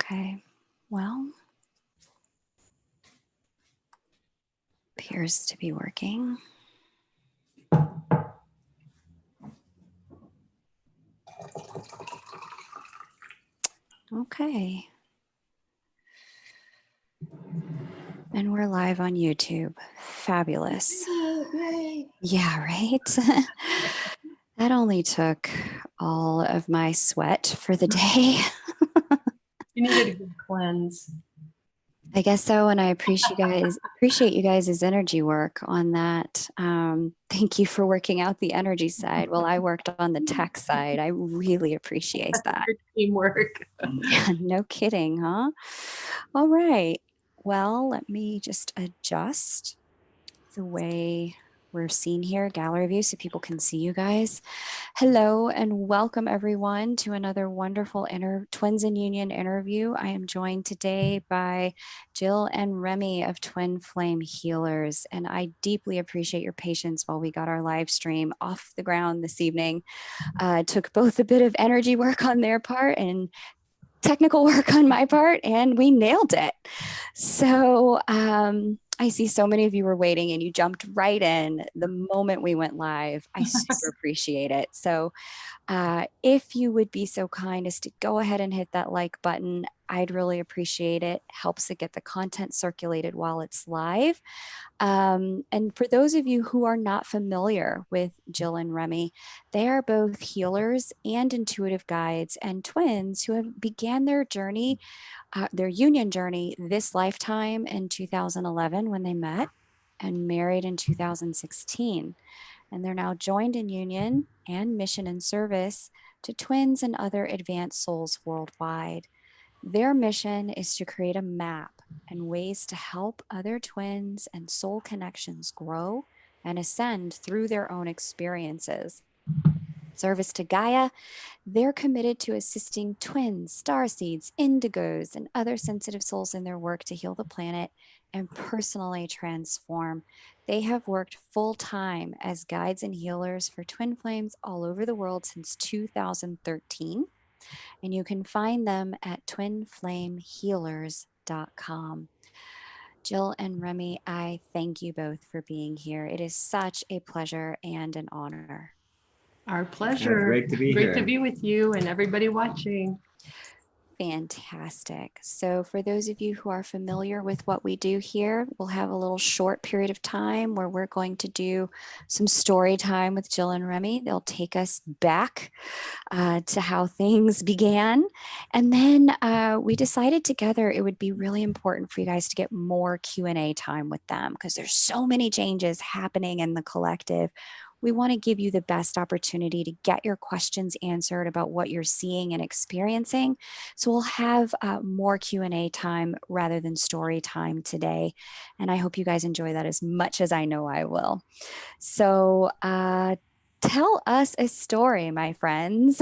Okay, well, appears to be working. Okay. And we're live on YouTube. Fabulous. Yay. Yeah, right? That only took all of my sweat for the day. You needed a good cleanse. I guess so, and I appreciate you guys' energy work on that. Thank you for working out the energy side while I worked on the tech side. I really appreciate that. Good teamwork. Yeah, no kidding, huh? All right. Well, let me just adjust the way we're seen here, gallery view, so people can see you guys. Hello and welcome everyone to another wonderful Twins in Union interview. I am joined today by Jill and Remi of Twin Flame Healers, and I deeply appreciate your patience while we got our live stream off the ground this evening. It took both a bit of energy work on their part and technical work on my part, and we nailed it. So I see so many of you were waiting and you jumped right in the moment we went live. I super appreciate it. So if you would be so kind as to go ahead and hit that like button, I'd really appreciate it. Helps to get the content circulated while it's live. And for those of you who are not familiar with Jill and Remi, they are both healers and intuitive guides and twins who have began their journey, their union journey this lifetime in 2011 when they met and married in 2016. And they're now joined in union and mission and service to twins and other advanced souls worldwide. Their mission is to create a map and ways to help other twins and soul connections grow and ascend through their own experiences. Service to Gaia, they're committed to assisting twins, starseeds, indigos, and other sensitive souls in their work to heal the planet and personally transform. They have worked full-time as guides and healers for twin flames all over the world since 2013. And you can find them at twinflamehealers.com. Jill and Remi, I thank you both for being here. It is such a pleasure and an honor. Our pleasure. Great to be here. Great to be with you and everybody watching. Fantastic. So for those of you who are familiar with what we do here, we'll have a little short period of time where we're going to do some story time with Jill and Remi. They'll take us back to how things began. And then we decided together it would be really important for you guys to get more Q&A time with them because there's so many changes happening in the collective. We want to give you the best opportunity to get your questions answered about what you're seeing and experiencing. So we'll have more Q&A time rather than story time today. And I hope you guys enjoy that as much as I know I will. So tell us a story, my friends.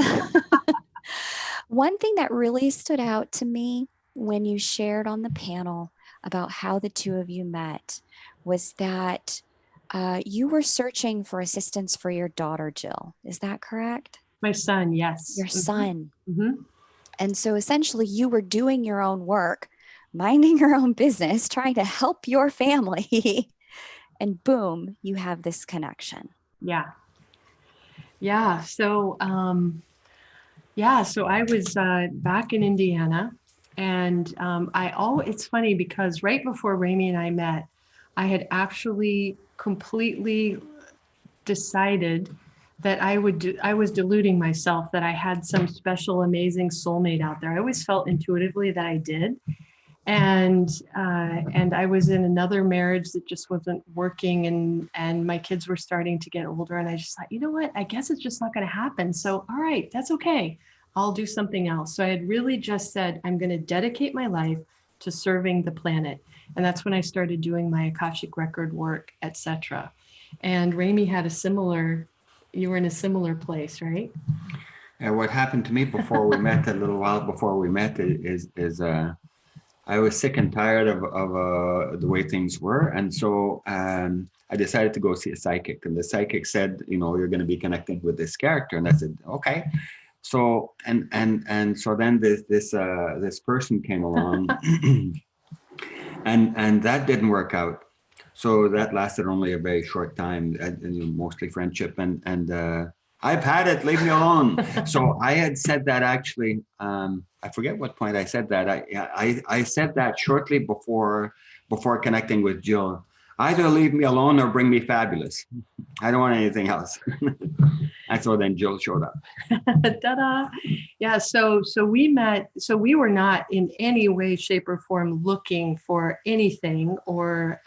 One thing that really stood out to me when you shared on the panel about how the two of you met was that you were searching for assistance for your daughter, Jill. Is that correct? My son, yes. Your son. Mm-hmm. And so essentially you were doing your own work, minding your own business, trying to help your family. And boom, you have this connection. Yeah. Yeah. So, so I was back in Indiana and it's funny because right before Remi and I met, I had actually completely decided that I was deluding myself that I had some special, amazing soulmate out there. I always felt intuitively that I did. And I was in another marriage that just wasn't working and my kids were starting to get older. And I just thought, you know what, I guess it's just not going to happen. So, all right, that's okay. I'll do something else. So I had really just said, I'm going to dedicate my life to serving the planet. And that's when I started doing my Akashic record work, etc. And Remi had you were in a similar place, right? And what happened to me before we met, a little while before we met, is I was sick and tired of the way things were. And so I decided to go see a psychic. And the psychic said, you're going to be connected with this character. And I said, okay. So and so then this person came along, and that didn't work out. So that lasted only a very short time, mostly friendship, and I've had it. Leave me alone. So I had said that actually. I forget what point I said that. I said that shortly before connecting with Jill. Either leave me alone or bring me fabulous. I don't want anything else. And so then Jill showed up. Ta-da. Yeah, so we met, so we were not in any way, shape, or form looking for anything, or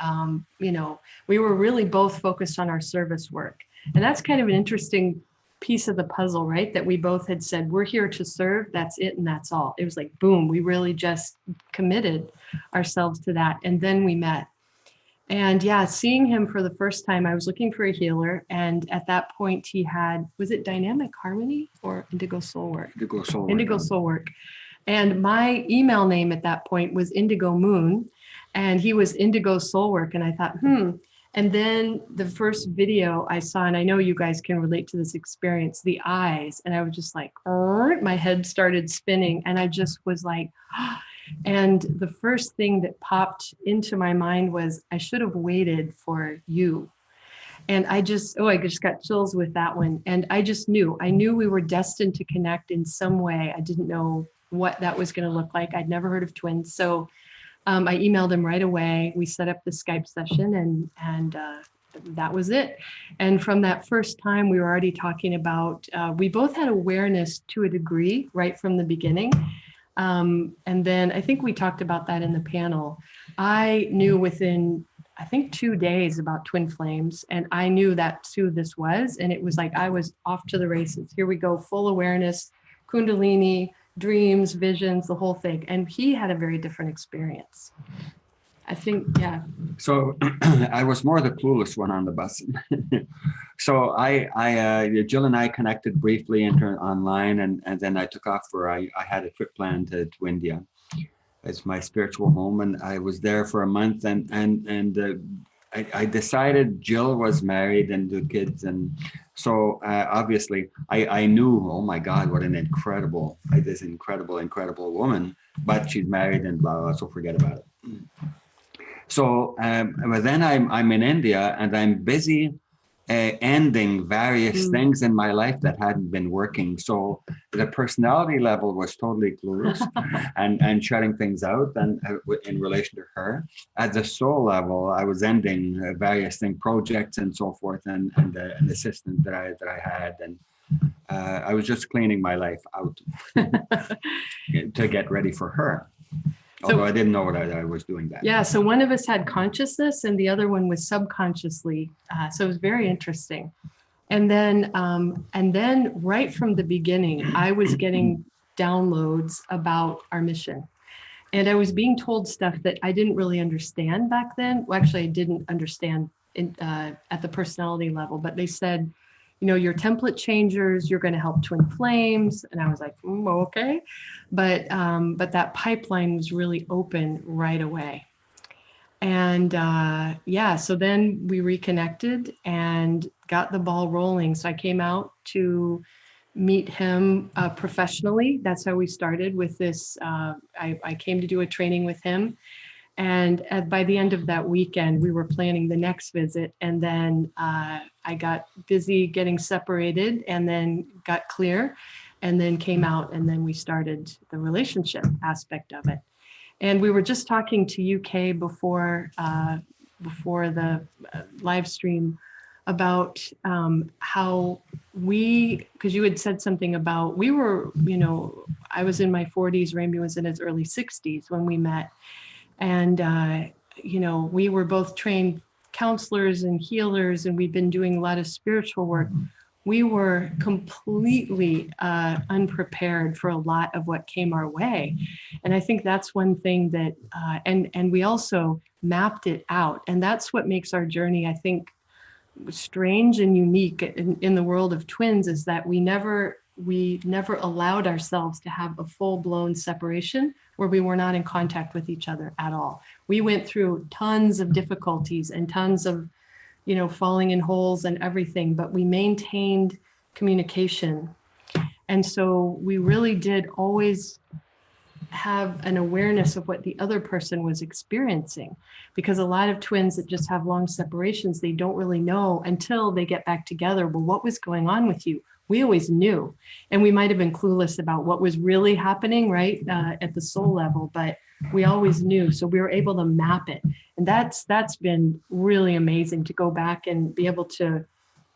we were really both focused on our service work. And that's kind of an interesting piece of the puzzle, right? That we both had said, we're here to serve, that's it, and that's all. It was like, boom, we really just committed ourselves to that. And then we met. And yeah, seeing him for the first time, I was looking for a healer. And at that point he had, was it Dynamic Harmony or Indigo Soul Work? Indigo Soul Work. And my email name at that point was Indigo Moon, and he was Indigo Soul Work. And I thought, And then the first video I saw, and I know you guys can relate to this experience, the eyes, and I was just like, my head started spinning, and I just was like, and the first thing that popped into my mind was, I should have waited for you. And I just got chills with that one. And I knew we were destined to connect in some way. I didn't know what that was going to look like. I'd never heard of twins. So I emailed him right away. We set up the Skype session, and that was it. And from that first time, we were already talking about, we both had awareness to a degree right from the beginning. And then I think we talked about that in the panel. I knew within, I think, 2 days about twin flames, and I knew that's who this was. And it was like, I was off to the races. Here we go, full awareness, Kundalini, dreams, visions, the whole thing. And he had a very different experience. I think, yeah. So I was more the clueless one on the bus. So Jill and I connected briefly online, and then I took off I had a trip planned to India. It's my spiritual home, and I was there for a month, and I decided Jill was married and had kids, and so obviously I knew, oh my God, what an incredible woman, but she's married and blah, blah, so forget about it. So but then I'm in India, and I'm busy ending various things in my life that hadn't been working. So the personality level was totally clueless and shutting things out, and in relation to her. At the soul level, I was ending various projects and so forth, and an assistant that I had, and I was just cleaning my life out to get ready for her. Although I didn't know what I was doing that. Yeah, so one of us had consciousness and the other one was subconsciously. So it was very interesting. And then right from the beginning, I was getting downloads about our mission. And I was being told stuff that I didn't really understand back then. Well, actually, I didn't understand at the personality level, but they said, you're template changers, you're going to help twin flames. And I was like, okay. But that pipeline was really open right away. And so then we reconnected and got the ball rolling. So I came out to meet him professionally. That's how we started with this. I came to do a training with him. And by the end of that weekend, we were planning the next visit. And then I got busy getting separated, and then got clear, and then came out, and then we started the relationship aspect of it. And we were just talking to UK before the live stream about how because you had said something about, we were, I was in my 40s, Remi was in his early 60s when we met. And, we were both trained counselors and healers, and we've been doing a lot of spiritual work. We were completely unprepared for a lot of what came our way. And I think that's one thing that, and we also mapped it out. And that's what makes our journey, I think, strange and unique in the world of twins, is that we never allowed ourselves to have a full-blown separation where we were not in contact with each other at all. We went through tons of difficulties and tons of, falling in holes and everything, but we maintained communication. And so we really did always have an awareness of what the other person was experiencing, because a lot of twins that just have long separations, they don't really know until they get back together. Well, what was going on with you? We always knew, and we might have been clueless about what was really happening, right, at the soul level, but we always knew. So we were able to map it, and that's been really amazing to go back and be able to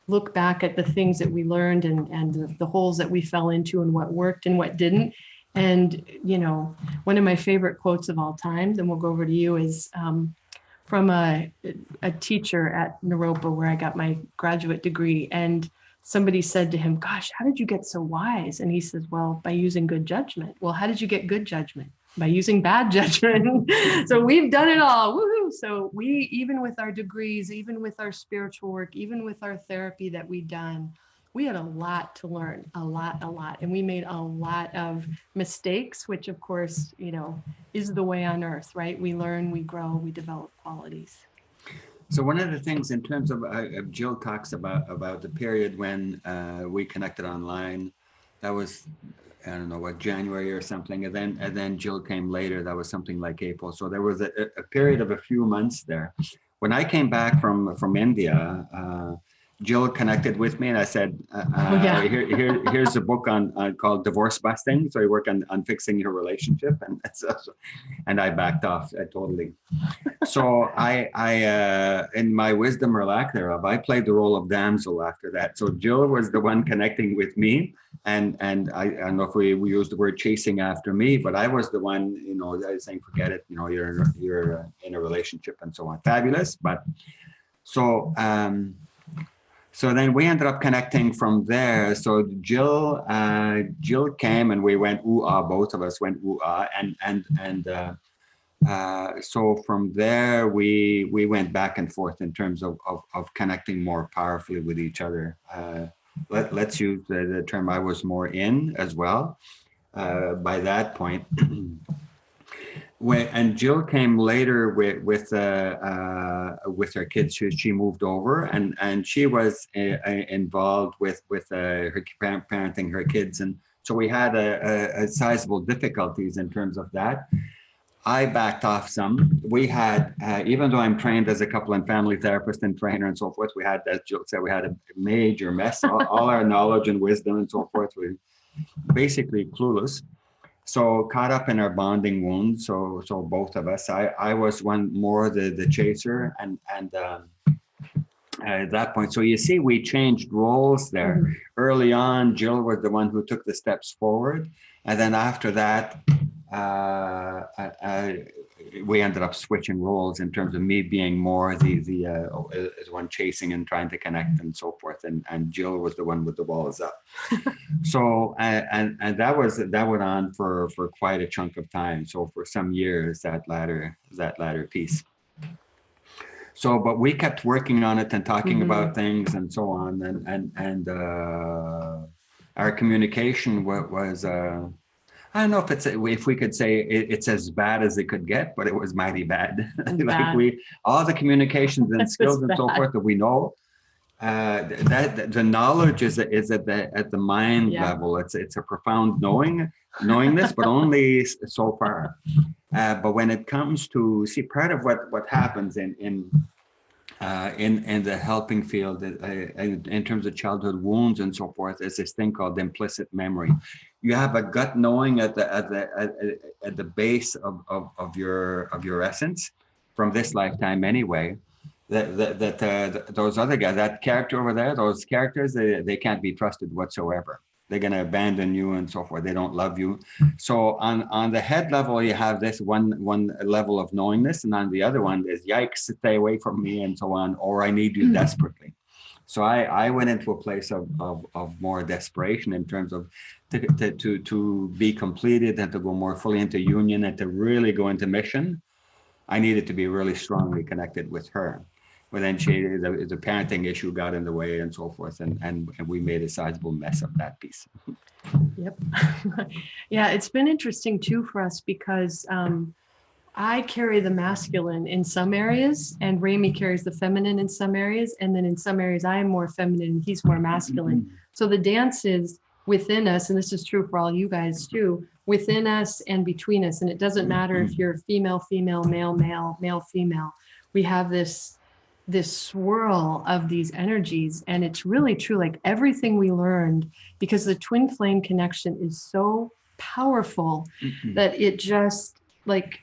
look back at the things that we learned, and the holes that we fell into, and what worked and what didn't. And, you know, one of my favorite quotes of all time, then we'll go over to you, is from a teacher at Naropa, where I got my graduate degree. And somebody said to him, gosh, how did you get so wise? And he says, well, by using good judgment. Well, how did you get good judgment? By using bad judgment. So we've done it all. Woohoo. So we, even with our degrees, even with our spiritual work, even with our therapy that we've done, we had a lot to learn, a lot. And we made a lot of mistakes, which of course, you know, is the way on earth, right? We learn, we grow, we develop qualities. So one of the things in terms of Jill talks about the period when we connected online, that was, I don't know what, January or something, and then Jill came later. That was something like April. So there was a period of a few months there. When I came back from India, Jill connected with me, and I said, here's a book on called Divorce Busting. So you work on fixing your relationship, and I backed off totally. So I in my wisdom or lack thereof, I played the role of damsel after that. So Jill was the one connecting with me, and I don't know if we used the word chasing after me, but I was the one, you know, I was saying, forget it, you know, you're in a relationship and so on. Fabulous, but so. So then we ended up connecting from there. So Jill came and we went ooh-ah, both of us went ooh-ah, and so from there we went back and forth in terms of connecting more powerfully with each other. Let's use the term, I was more in as well by that point. And Jill came later with her kids. She moved over, and she was involved with her parenting her kids, and so we had a sizable difficulties in terms of that. I backed off some. We had, even though I'm trained as a couple and family therapist and trainer and so forth, we had, as Jill said, we had a major mess. All our knowledge and wisdom and so forth, we basically clueless. So caught up in our bonding wounds. So both of us. I was one more the chaser, and at that point. So you see, we changed roles there. Mm-hmm. Early on, Jill was the one who took the steps forward, and then after that, we ended up switching roles in terms of me being more the one chasing and trying to connect and so forth, and Jill was the one with the walls up. So and that went on for quite a chunk of time. So for some years, that latter piece. So, but we kept working on it and talking mm-hmm. about things and so on, and our communication was. I don't know if we could say it's as bad as it could get, but it was mighty bad. Like all the communications and skills and so forth that we know, that the knowledge is at the mind level. It's a profound knowingness, but only so far. But when it comes to part of what happens in the helping field in terms of childhood wounds and so forth is this thing called implicit memory. You have a gut knowing at the base of your essence from this lifetime anyway, that those other guys, that character over there, those characters, they can't be trusted whatsoever. They're going to abandon you and so forth. They don't love you. So on the head level, you have this one level of knowingness, and on the other one is yikes, stay away from me and so on, or I need you desperately. So I went into a place of more desperation in terms of to be completed and to go more fully into union and to really go into mission. I needed to be really strongly connected with her. But then the parenting issue got in the way and so forth, and we made a sizable mess of that piece. Yep. Yeah, it's been interesting too for us because I carry the masculine in some areas, and Remi carries the feminine in some areas, and then in some areas I am more feminine and he's more masculine. So the dance is within us, and this is true for all you guys too, within us and between us. And it doesn't matter if you're female, female, male, male, male, female. We have this swirl of these energies, and it's really true. Like everything we learned, because the twin flame connection is so powerful that it just like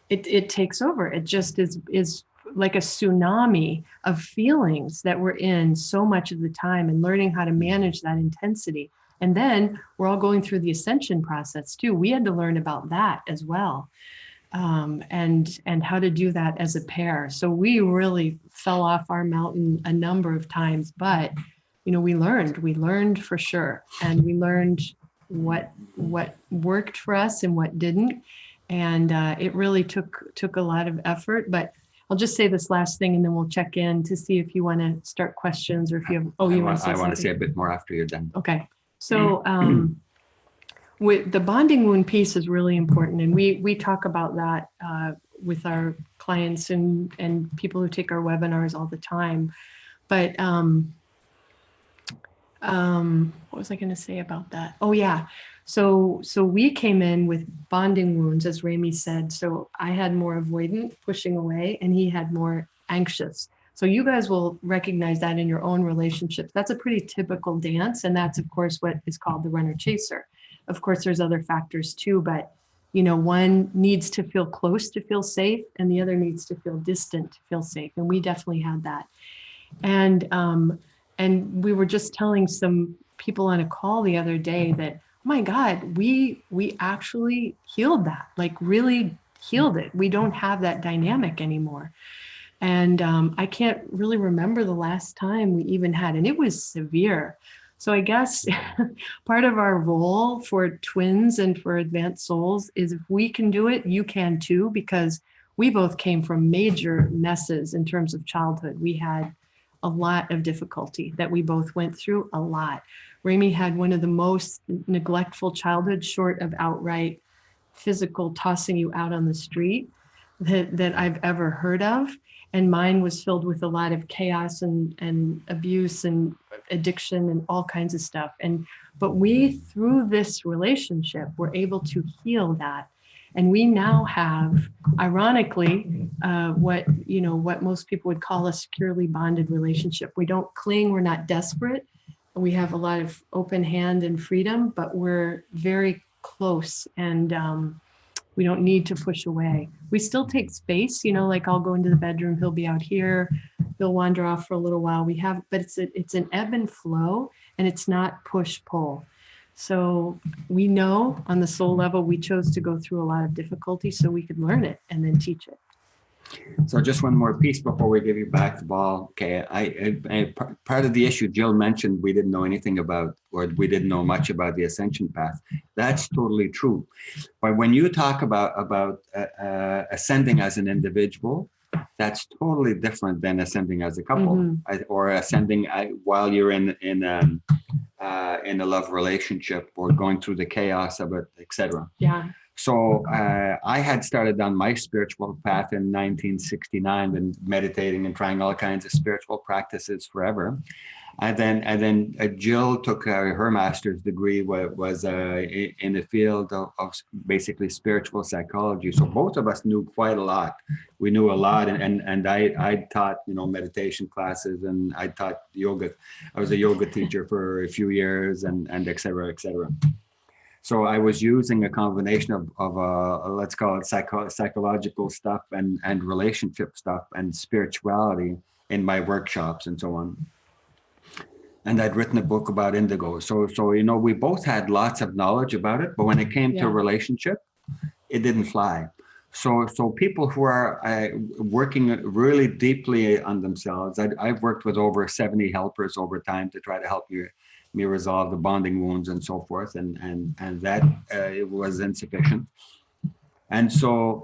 it takes over. It just is like a tsunami of feelings that we're in so much of the time, and learning how to manage that intensity. And then we're all going through the ascension process too. We had to learn about that as well, and how to do that as a pair. So we really fell off our mountain a number of times, but we learned for sure, and we learned what worked for us and what didn't. And it really took a lot of effort. But I'll just say this last thing, and then we'll check in to see if you want to start questions, or if you have. Oh, you want to say something? I want to say a bit more after you're done. Okay. So with the bonding wound piece is really important, and we talk about that with our clients and people who take our webinars all the time. But what was I going to say about that? Oh yeah. So we came in with bonding wounds, as Remi said. So I had more avoidant, pushing away, and he had more anxious. So you guys will recognize that in your own relationships. That's a pretty typical dance. And that's, of course, what is called the runner chaser. Of course, there's other factors too, but one needs to feel close to feel safe, and the other needs to feel distant to feel safe. And we definitely had that. And we were just telling some people on a call the other day that, oh my God, we actually healed that, like really healed it. We don't have that dynamic anymore. And I can't really remember the last time we even had, and it was severe. So I guess part of our role for twins and for advanced souls is, if we can do it, you can too, because we both came from major messes in terms of childhood. We had a lot of difficulty that we both went through, a lot. Remi had one of the most neglectful childhoods, short of outright physical tossing you out on the street, that I've ever heard of. And mine was filled with a lot of chaos and abuse and addiction and all kinds of stuff. But we, through this relationship, were able to heal that. And we now have, ironically, what most people would call a securely bonded relationship. We don't cling, we're not desperate. We have a lot of open hand and freedom, but we're very close, and we don't need to push away. We still take space, like I'll go into the bedroom, he'll be out here, he'll wander off for a little while. But it's an ebb and flow, and it's not push pull. So we know on the soul level, we chose to go through a lot of difficulty so we could learn it and then teach it. So just one more piece before we give you back the ball. Okay, I part of the issue Jill mentioned, we didn't know anything about, or we didn't know much about the ascension path. That's totally true. But when you talk about ascending as an individual, that's totally different than ascending as a couple, or ascending while you're in a love relationship, or going through the chaos of it, etc. Yeah. So I had started on my spiritual path in 1969, been meditating and trying all kinds of spiritual practices forever. And then Jill took her master's degree, was in the field of basically spiritual psychology. So both of us knew quite a lot. We knew a lot, and I taught meditation classes, and I taught yoga. I was a yoga teacher for a few years, and et cetera, et cetera. So I was using a combination of let's call it psychological stuff and relationship stuff and spirituality in my workshops and so on. And I'd written a book about indigo. So we both had lots of knowledge about it, but when it came to relationship, it didn't fly. So people who are working really deeply on themselves, I've worked with over 70 helpers over time to try to help me resolve the bonding wounds and so forth, and that it was insufficient. And so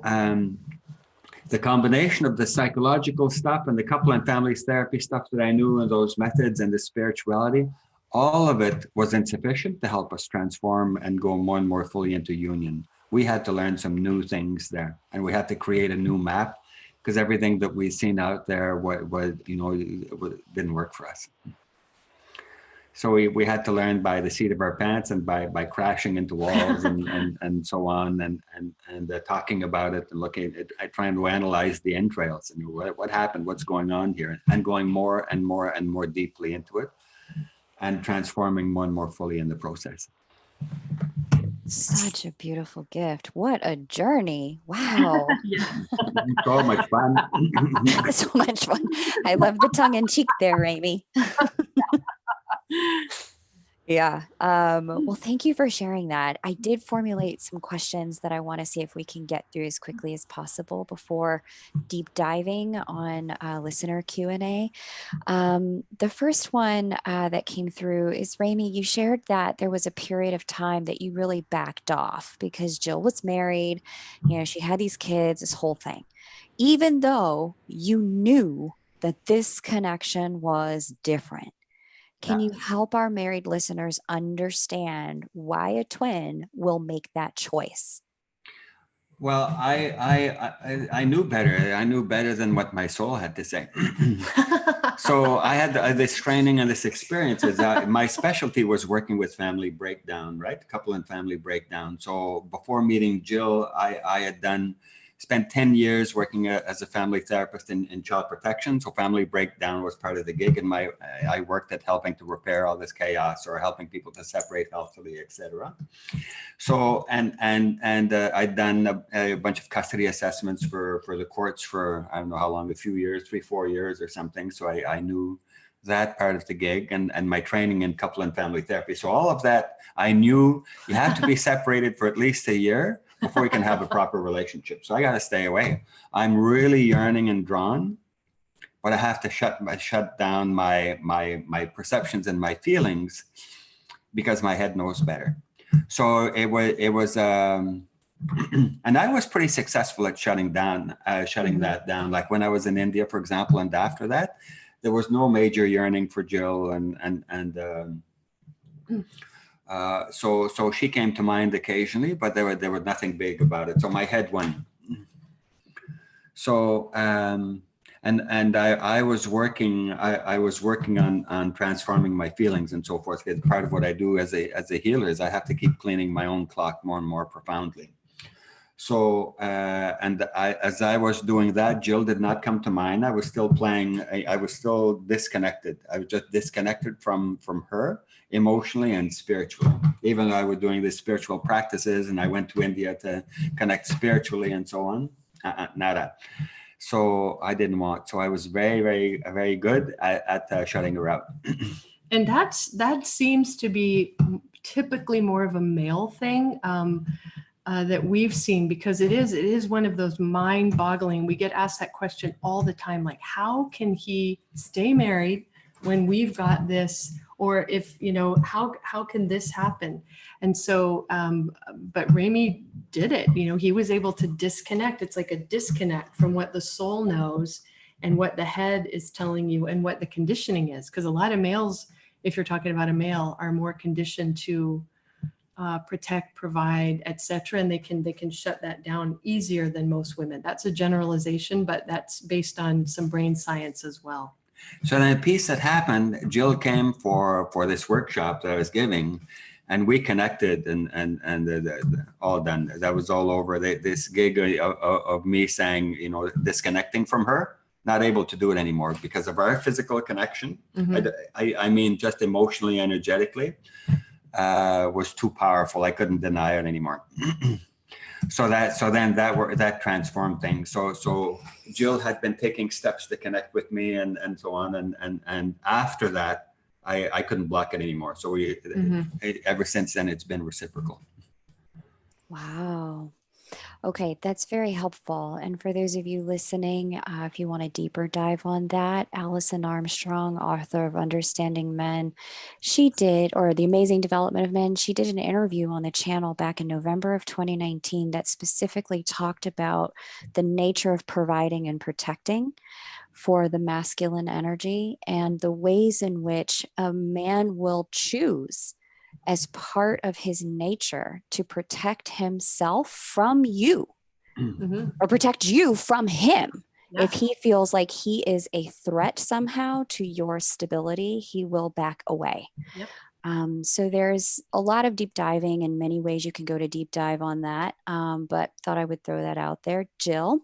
the combination of the psychological stuff and the couple and families therapy stuff that I knew, and those methods and the spirituality, all of it was insufficient to help us transform and go more and more fully into union. We had to learn some new things there, and we had to create a new map, because everything that we've seen out there was didn't work for us. So we had to learn by the seat of our pants and by crashing into walls and so on and talking about it and looking at trying to analyze the entrails and what happened, what's going on here, and going more and more and more deeply into it and transforming more and more fully in the process. Such a beautiful gift. What a journey. Wow. So much fun. So much fun. I love the tongue in cheek there, Remi. Yeah. Well, thank you for sharing that. I did formulate some questions that I want to see if we can get through as quickly as possible before deep diving on listener Q&A. The first one that came through is, Remi, you shared that there was a period of time that you really backed off because Jill was married, she had these kids, this whole thing, even though you knew that this connection was different. Can you help our married listeners understand why a twin will make that choice? Well, I knew better. I knew better than what my soul had to say. So I had this training and this experience. My specialty was working with family breakdown, right? Couple and family breakdown. So before meeting Jill, I had spent 10 years working as a family therapist in child protection. So family breakdown was part of the gig. And I worked at helping to repair all this chaos or helping people to separate healthily, etc. So, and I'd done a bunch of custody assessments for the courts for, I don't know how long, a few years, 3-4 years or something. So I knew that part of the gig and my training in couple and family therapy. So all of that, I knew you have to be separated for at least a year before you can have a proper relationship. So I got to stay away. I'm really yearning and drawn, but I have to shut down my perceptions and my feelings because my head knows better. So it was, and I was pretty successful at shutting that down. Like when I was in India, for example, and after that, there was no major yearning for Jill, so she came to mind occasionally, but there was nothing big about it. So my head won. So and I was working on transforming my feelings and so forth. Part of what I do as a healer is I have to keep cleaning my own clock more and more profoundly. So as I was doing that, Jill did not come to mind. I was still playing. I was still disconnected. I was just disconnected from her emotionally and spiritually. Even though I was doing these spiritual practices, and I went to India to connect spiritually and so on. Nada. So I didn't want. So I was very, very, very good at shutting her out. And that seems to be typically more of a male thing. That we've seen, because it is one of those mind-boggling. We get asked that question all the time, like, how can he stay married when we've got this? Or if, how can this happen? And so, but Remi did it. He was able to disconnect. It's like a disconnect from what the soul knows and what the head is telling you and what the conditioning is. Because a lot of males, if you're talking about a male, are more conditioned to protect, provide, etc., and they can shut that down easier than most women. That's a generalization, but that's based on some brain science as well. So then a piece that happened, Jill came for this workshop that I was giving, and we connected and all done. That was all over. This gig of me saying, disconnecting from her, not able to do it anymore because of our physical connection. Mm-hmm. I mean, just emotionally, energetically. Was too powerful. I couldn't deny it anymore. So then that transformed things. So Jill had been taking steps to connect with me and so on. And after that, I couldn't block it anymore. So ever since then, it's been reciprocal. Wow. Okay, that's very helpful. And for those of you listening, if you want a deeper dive on that, Alison Armstrong, author of Understanding Men, or The Amazing Development of Men, she did an interview on the channel back in November of 2019 that specifically talked about the nature of providing and protecting for the masculine energy and the ways in which a man will choose as part of his nature to protect himself from you, mm-hmm. or protect you from him Yeah. If he feels like he is a threat somehow to your stability, he will back away. Yep. So there's a lot of deep diving and many ways you can go to deep dive on that. But thought I would throw that out there. Jill,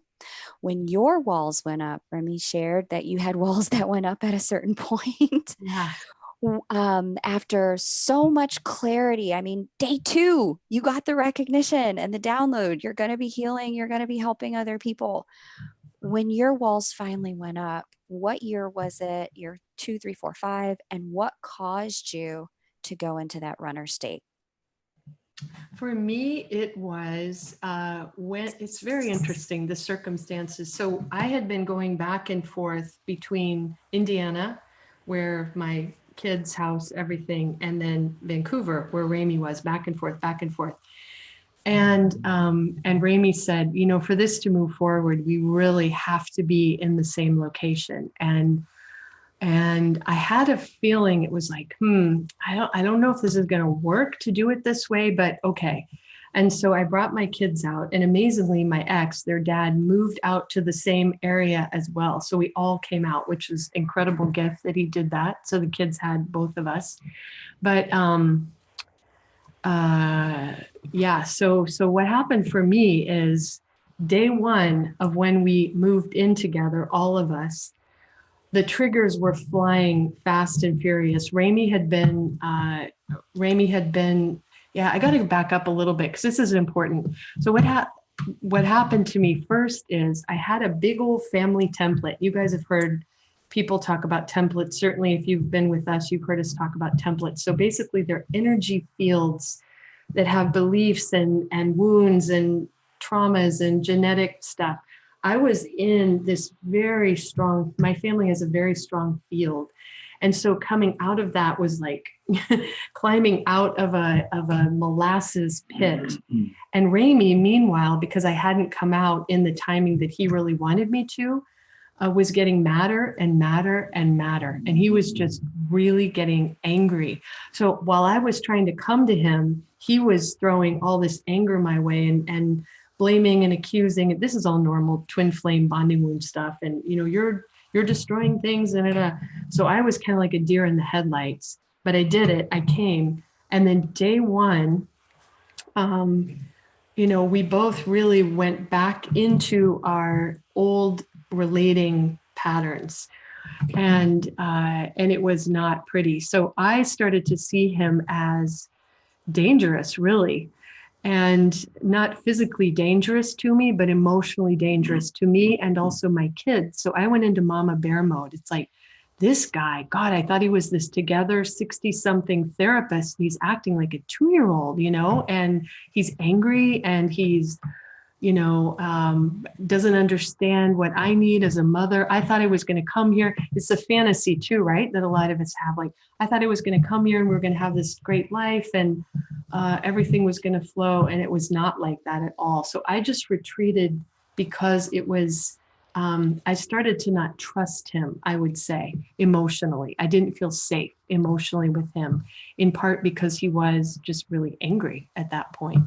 when your walls went up, Remi shared that you had walls that went up at a certain point. Yeah. After so much clarity, I mean, day 2, you got the recognition and the download. You're going to be healing, you're going to be helping other people. When your walls finally went up, what year was it? Year 2, 3, 4, 5, and what caused you to go into that runner state? For me, it was when it's very interesting, the circumstances. So I had been going back and forth between Indiana, where my kids' house, everything, and then Vancouver, where Remi was, back and forth, back and forth. And Remi said, you know, for this to move forward, we really have to be in the same location. And I had a feeling it was like, I don't know if this is going to work to do it this way, but okay. And so I brought my kids out, and amazingly, my ex, their dad, moved out to the same area as well. So we all came out, which was incredible gift that he did that. So the kids had both of us. But yeah, so what happened for me is day 1 of when we moved in together, all of us, the triggers were flying fast and furious. Remi had been, yeah, I got to back up a little bit because this is important. So what happened to me first is I had a big old family template. You guys have heard people talk about templates. Certainly, if you've been with us, you've heard us talk about templates. So basically, they're energy fields that have beliefs and wounds and traumas and genetic stuff. I was in this very strong, my family has a very strong field. And so coming out of that was like climbing out of a molasses pit. And Remi, meanwhile, because I hadn't come out in the timing that he really wanted me to, was getting madder and madder and madder. And he was just really getting angry. So while I was trying to come to him, he was throwing all this anger my way and blaming and accusing. This is all normal twin flame bonding wound stuff. And, you know, you're destroying things. So I was kind of like a deer in the headlights, but I did it. I came. And then day 1, you know, we both really went back into our old relating patterns, and it was not pretty. So I started to see him as dangerous, really, and not physically dangerous to me, but emotionally dangerous to me and also my kids. So I went into mama bear mode. It's like, this guy, God, I thought he was this together 60-something therapist. He's acting like a 2-year-old, you know, and he's angry and he's, you know, doesn't understand what I need as a mother. I thought I was going to come here. It's a fantasy too, right? That a lot of us have. Like, I thought I was going to come here and we we're going to have this great life and everything was going to flow. And it was not like that at all. So I just retreated because it was, I started to not trust him, I would say, emotionally. I didn't feel safe emotionally with him, in part because he was just really angry at that point.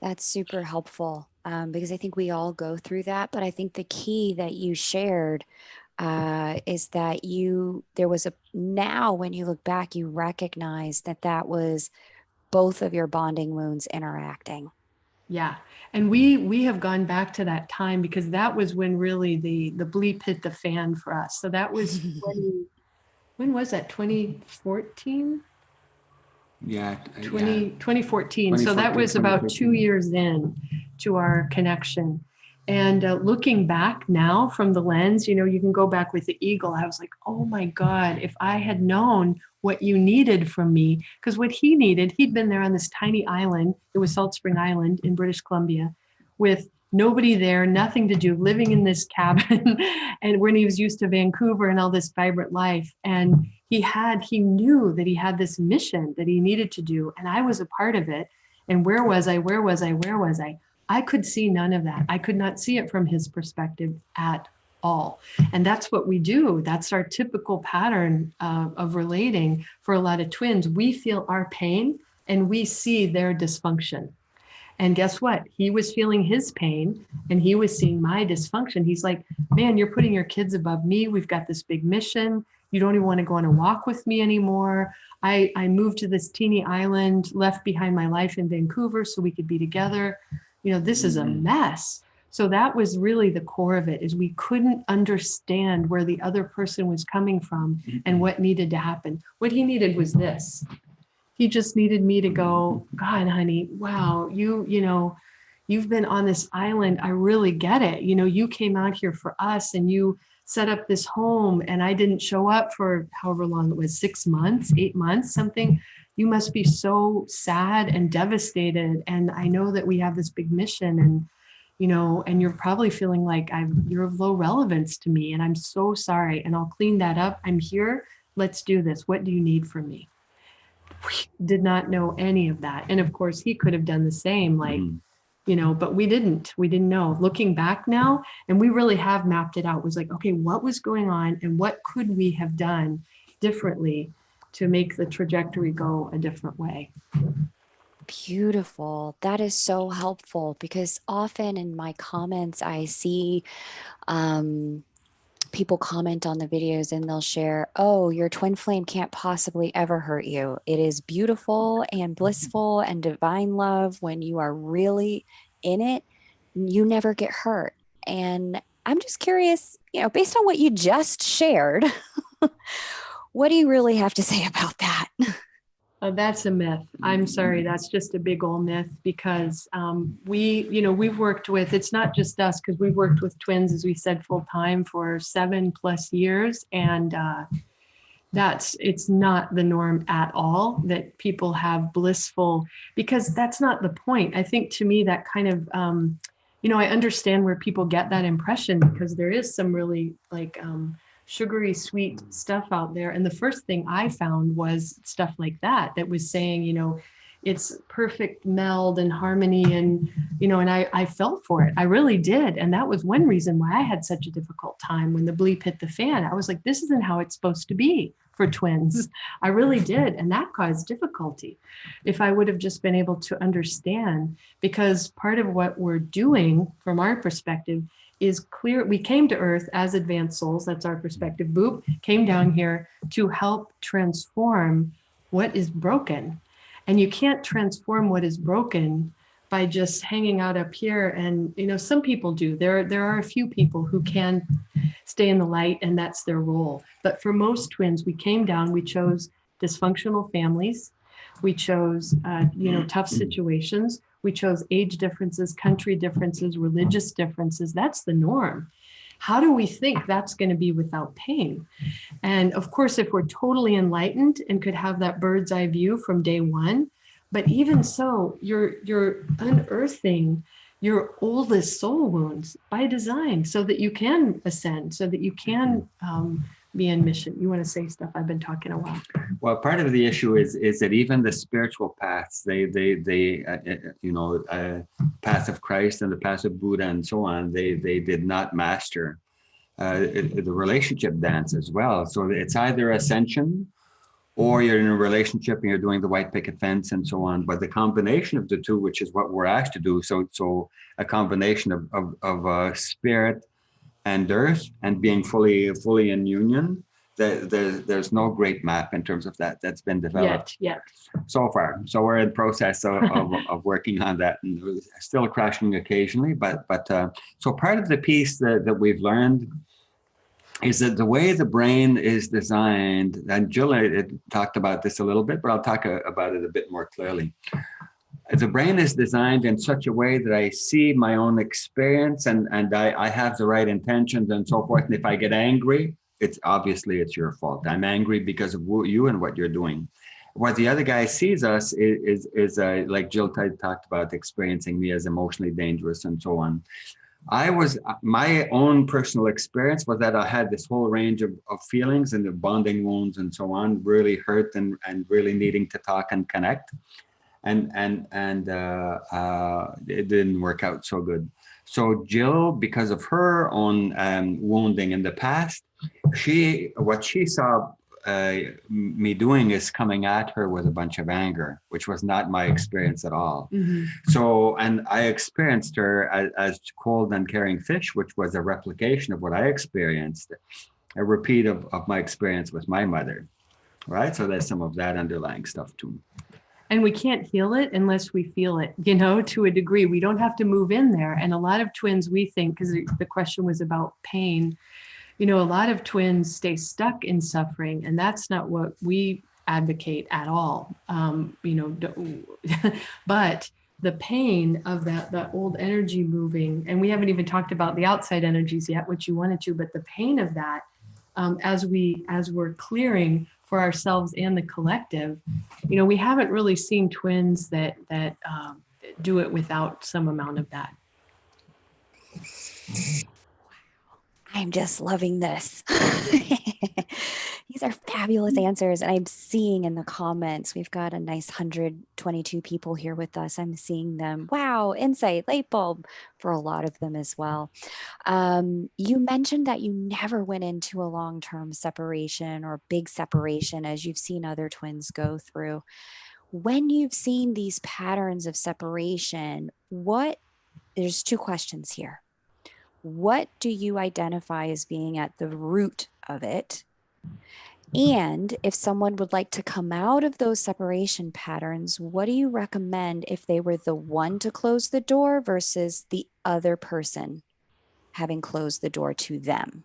That's super helpful because I think we all go through that. But I think the key that you shared is that there was now when you look back, you recognize that was both of your bonding wounds interacting. Yeah. And we have gone back to that time because that was when really the bleep hit the fan for us. So that was when was that? 2014? Yeah. 2014. So that was about 2 years in to our connection. And looking back now from the lens, you know, you can go back with the eagle. I was like, oh my God, if I had known what you needed from me, because what he needed, he'd been there on this tiny island. It was Salt Spring Island in British Columbia with nobody there, nothing to do, living in this cabin. And when he was used to Vancouver and all this vibrant life. And he knew that he had this mission that he needed to do. And I was a part of it. And where was I? I could see none of that. I could not see it from his perspective at all. And that's what we do. That's our typical pattern of relating for a lot of twins. We feel our pain and we see their dysfunction. And guess what? He was feeling his pain and he was seeing my dysfunction. He's like, man, you're putting your kids above me. We've got this big mission. You don't even want to go on a walk with me anymore. I moved to this teeny island, left behind my life in Vancouver so we could be together. You know, this is a mess. So that was really the core of it, is we couldn't understand where the other person was coming from and what needed to happen. What he needed was this. He just needed me to go, God, honey, wow, you know, you've been on this island. I really get it. You know, you came out here for us and you set up this home and I didn't show up for however long it was, 6 months, 8 months, something. You must be so sad and devastated. And I know that we have this big mission and, you know, and you're probably feeling like you're of low relevance to me. And I'm so sorry. And I'll clean that up. I'm here. Let's do this. What do you need from me? We did not know any of that. And of course, he could have done the same, like, you know, but we didn't know. Looking back now, and we really have mapped it out, was like, okay, what was going on and what could we have done differently to make the trajectory go a different way? Beautiful. That is so helpful, because often in my comments, I see people comment on the videos and they'll share, oh, your twin flame can't possibly ever hurt you. It is beautiful and blissful and divine love when you are really in it. You never get hurt. And I'm just curious, you know, based on what you just shared, what do you really have to say about that? Oh, that's a myth. I'm sorry. That's just a big old myth, because we've worked with, it's not just us, because we've worked with twins, as we said, full time for 7+ years. And it's not the norm at all that people have blissful, because that's not the point. I think, to me, that kind of, I understand where people get that impression, because there is some really like, sugary sweet stuff out there. And the first thing I found was stuff like that was saying, you know, it's perfect meld and harmony, and, you know, and I felt for it. I really did. And that was one reason why I had such a difficult time when the bleep hit the fan. I was like, this isn't how it's supposed to be for twins. I really did. And that caused difficulty. If I would have just been able to understand, because part of what we're doing from our perspective is clear. We came to Earth as advanced souls. That's our perspective. Boop, came down here to help transform what is broken. And you can't transform what is broken by just hanging out up here. And, you know, some people do. There are a few people who can stay in the light, and that's their role. But for most twins, we came down, we chose dysfunctional families. We chose, tough situations. We chose age differences, country differences, religious differences. That's the norm. How do we think that's going to be without pain? And of course, if we're totally enlightened and could have that bird's eye view from day one, but even so, you're unearthing your oldest soul wounds by design, so that you can ascend, so that you can be in mission. You want to say stuff? I've been talking a while. Well, part of the issue is that even the spiritual paths, path of Christ and the path of Buddha and so on, they did not master the relationship dance as well. So it's either ascension, or you're in a relationship and you're doing the white picket fence and so on. But the combination of the two, which is what we're asked to do, so a combination of spirit and earth, and being fully in union, there's no great map in terms of that that's been developed yet so far. So we're in process of working on that, and still crashing occasionally. But so part of the piece that we've learned is that the way the brain is designed, and Jill had talked about this a little bit, but I'll talk about it a bit more clearly. The brain is designed in such a way that I see my own experience, and I have the right intentions and so forth. And if I get angry, it's your fault. I'm angry because of you and what you're doing. What the other guy sees us is like Jill talked about, experiencing me as emotionally dangerous and so on. My own personal experience was that I had this whole range of feelings, and the bonding wounds and so on, really hurt and really needing to talk and connect. And it didn't work out so good. So Jill, because of her own wounding in the past, what she saw me doing is coming at her with a bunch of anger, which was not my experience at all. Mhm. So, and I experienced her as cold and caring fish, which was a replication of what I experienced, a repeat of my experience with my mother, right? So there's some of that underlying stuff too. And we can't heal it unless we feel it, you know, to a degree. We don't have to move in there. And a lot of twins, we think, because the question was about pain, you know, a lot of twins stay stuck in suffering, and that's not what we advocate at all. You know, but the pain of that old energy moving, and we haven't even talked about the outside energies yet, which you wanted to, but the pain of that, as we're clearing for ourselves and the collective, you know, we haven't really seen twins that do it without some amount of that. I'm just loving this. These are fabulous answers. And I'm seeing in the comments, we've got a nice 122 people here with us. I'm seeing them. Wow, insight, light bulb for a lot of them as well. You mentioned that you never went into a long-term separation or big separation as you've seen other twins go through. When you've seen these patterns of separation, there's two questions here. What do you identify as being at the root of it? And if someone would like to come out of those separation patterns, what do you recommend if they were the one to close the door versus the other person having closed the door to them?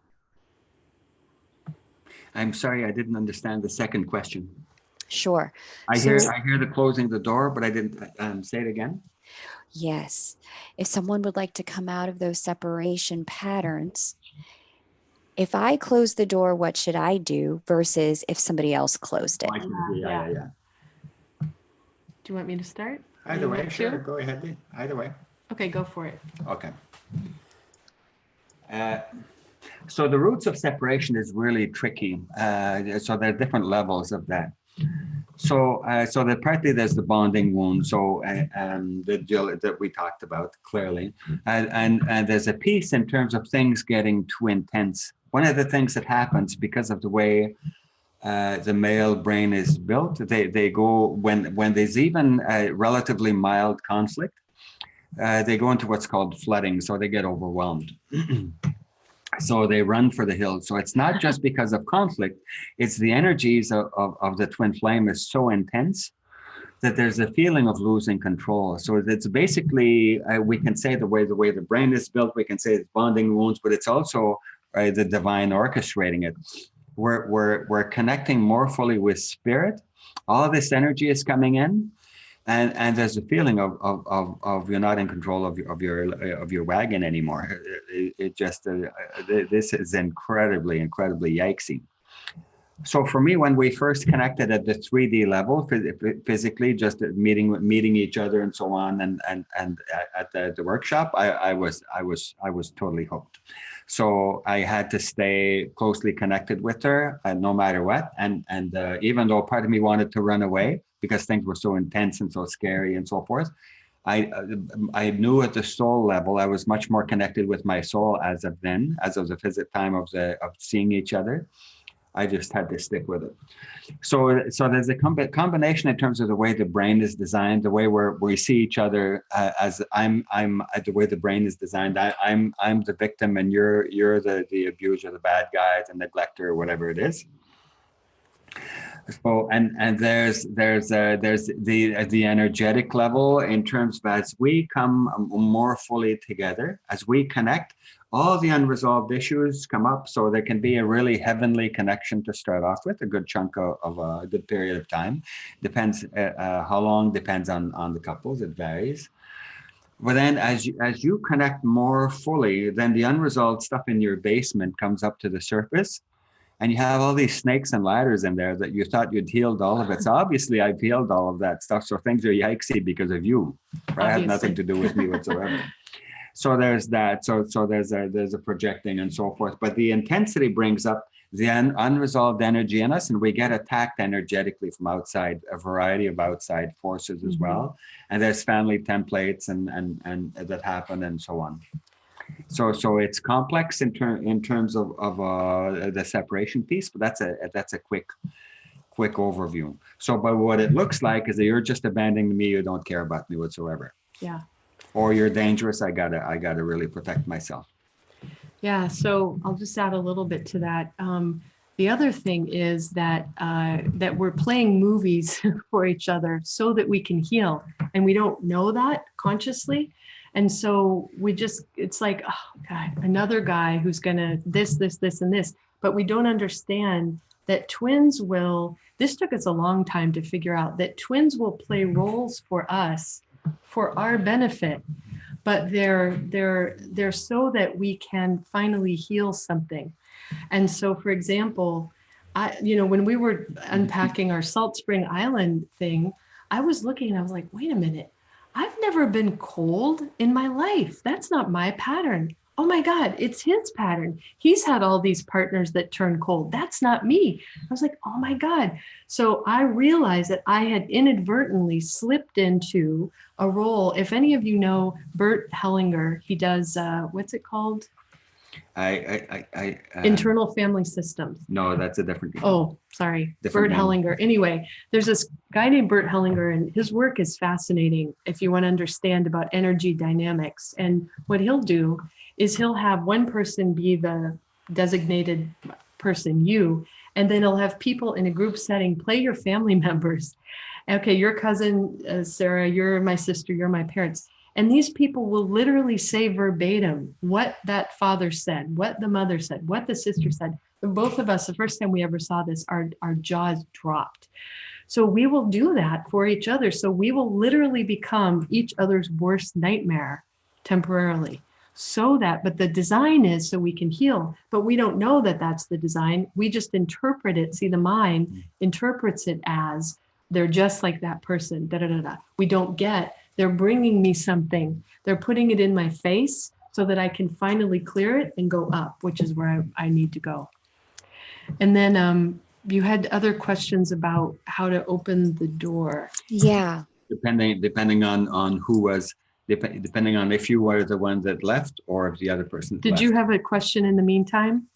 I'm sorry, I didn't understand the second question. Sure. I hear the closing the door, but I didn't say it again. Yes. If someone would like to come out of those separation patterns, if I close the door, what should I do versus if somebody else closed it? Yeah. Do you want me to start? Either way, sure. Go ahead. Either way. Okay, go for it. Okay. So the roots of separation is really tricky. So there are different levels of that. So that partly there's the bonding wound. So that we talked about clearly, and there's a piece in terms of things getting too intense. One of the things that happens because of the way the male brain is built, they go when there's even a relatively mild conflict, they go into what's called flooding. So they get overwhelmed. So they run for the hills. So it's not just because of conflict, it's the energies of the twin flame is so intense that there's a feeling of losing control. So it's basically, we can say the way the brain is built, we can say it's bonding wounds, but it's also the divine orchestrating it. We're connecting more fully with spirit. All this energy is coming in. And there's a feeling of you're not in control of your wagon anymore. It just this is incredibly yikesy. So for me, when we first connected at the 3D level, physically, just meeting each other and so on, and at the workshop, I was totally hooked. So I had to stay closely connected with her, no matter what. And even though part of me wanted to run away because things were so intense and so scary and so forth, I knew at the soul level I was much more connected with my soul as of the physical time of seeing each other. I just had to stick with it. So there's a combination in terms of the way the brain is designed, the way we see each other as I'm the way the brain is designed. I'm the victim and you're the abuser, the bad guy, the neglector, or whatever it is. So and there's the energetic level in terms of as we come more fully together, as we connect, all the unresolved issues come up. So there can be a really heavenly connection to start off with, a good chunk of a good period of time. Depends how long, depends on the couples, it varies. But then as you connect more fully, then the unresolved stuff in your basement comes up to the surface. And you have all these snakes and ladders in there that you thought you'd healed all of it. So obviously I've healed all of that stuff. So things are yikesy because of you. Right? It had nothing to do with me whatsoever. So there's that. So there's a projecting and so forth. But the intensity brings up the unresolved energy in us, and we get attacked energetically from outside, a variety of outside forces as well. And there's family templates and that happen and so on. So it's complex in terms of the separation piece, but that's a quick overview. So, but what it looks like is that you're just abandoning me. You don't care about me whatsoever. Yeah. Or you're dangerous. I gotta really protect myself. Yeah, so I'll just add a little bit to that. The other thing is that that we're playing movies for each other so that we can heal, and we don't know that consciously. And so we just, it's like, oh God, another guy who's gonna this, and this, but we don't understand that twins will, this took us a long time to figure out that twins will play roles for us for our benefit, but they're so that we can finally heal something. And so, for example, when we were unpacking our Salt Spring Island thing, I was looking and I was like, wait a minute, I've never been cold in my life. That's not my pattern. Oh my God, it's his pattern. He's had all these partners that turn cold. That's not me. I was like, oh my God. So I realized that I had inadvertently slipped into a role. If any of you know Bert Hellinger, he does, what's it called? Internal family systems. No, that's a different. Oh, sorry. Different Bert Hellinger. Anyway, there's this guy named Bert Hellinger, and his work is fascinating if you want to understand about energy dynamics. And what he'll do is he'll have one person be the designated person, you, and then he'll have people in a group setting play your family members. Okay, your cousin, Sarah, you're my sister, you're my parents. And these people will literally say verbatim what that father said, what the mother said, what the sister said. And both of us, the first time we ever saw this, our jaws dropped. So we will do that for each other. So we will literally become each other's worst nightmare temporarily. So that, but the design is so we can heal, but we don't know that that's the design. We just interpret it. See, the mind interprets it as they're just like that person. Da, da, da, da. We don't get, they're bringing me something. They're putting it in my face so that I can finally clear it and go up, which is where I need to go. And then you had other questions about how to open the door. Yeah. Depending on who was, depending on if you were the one that left or if the other person Did left. you have a question in the meantime?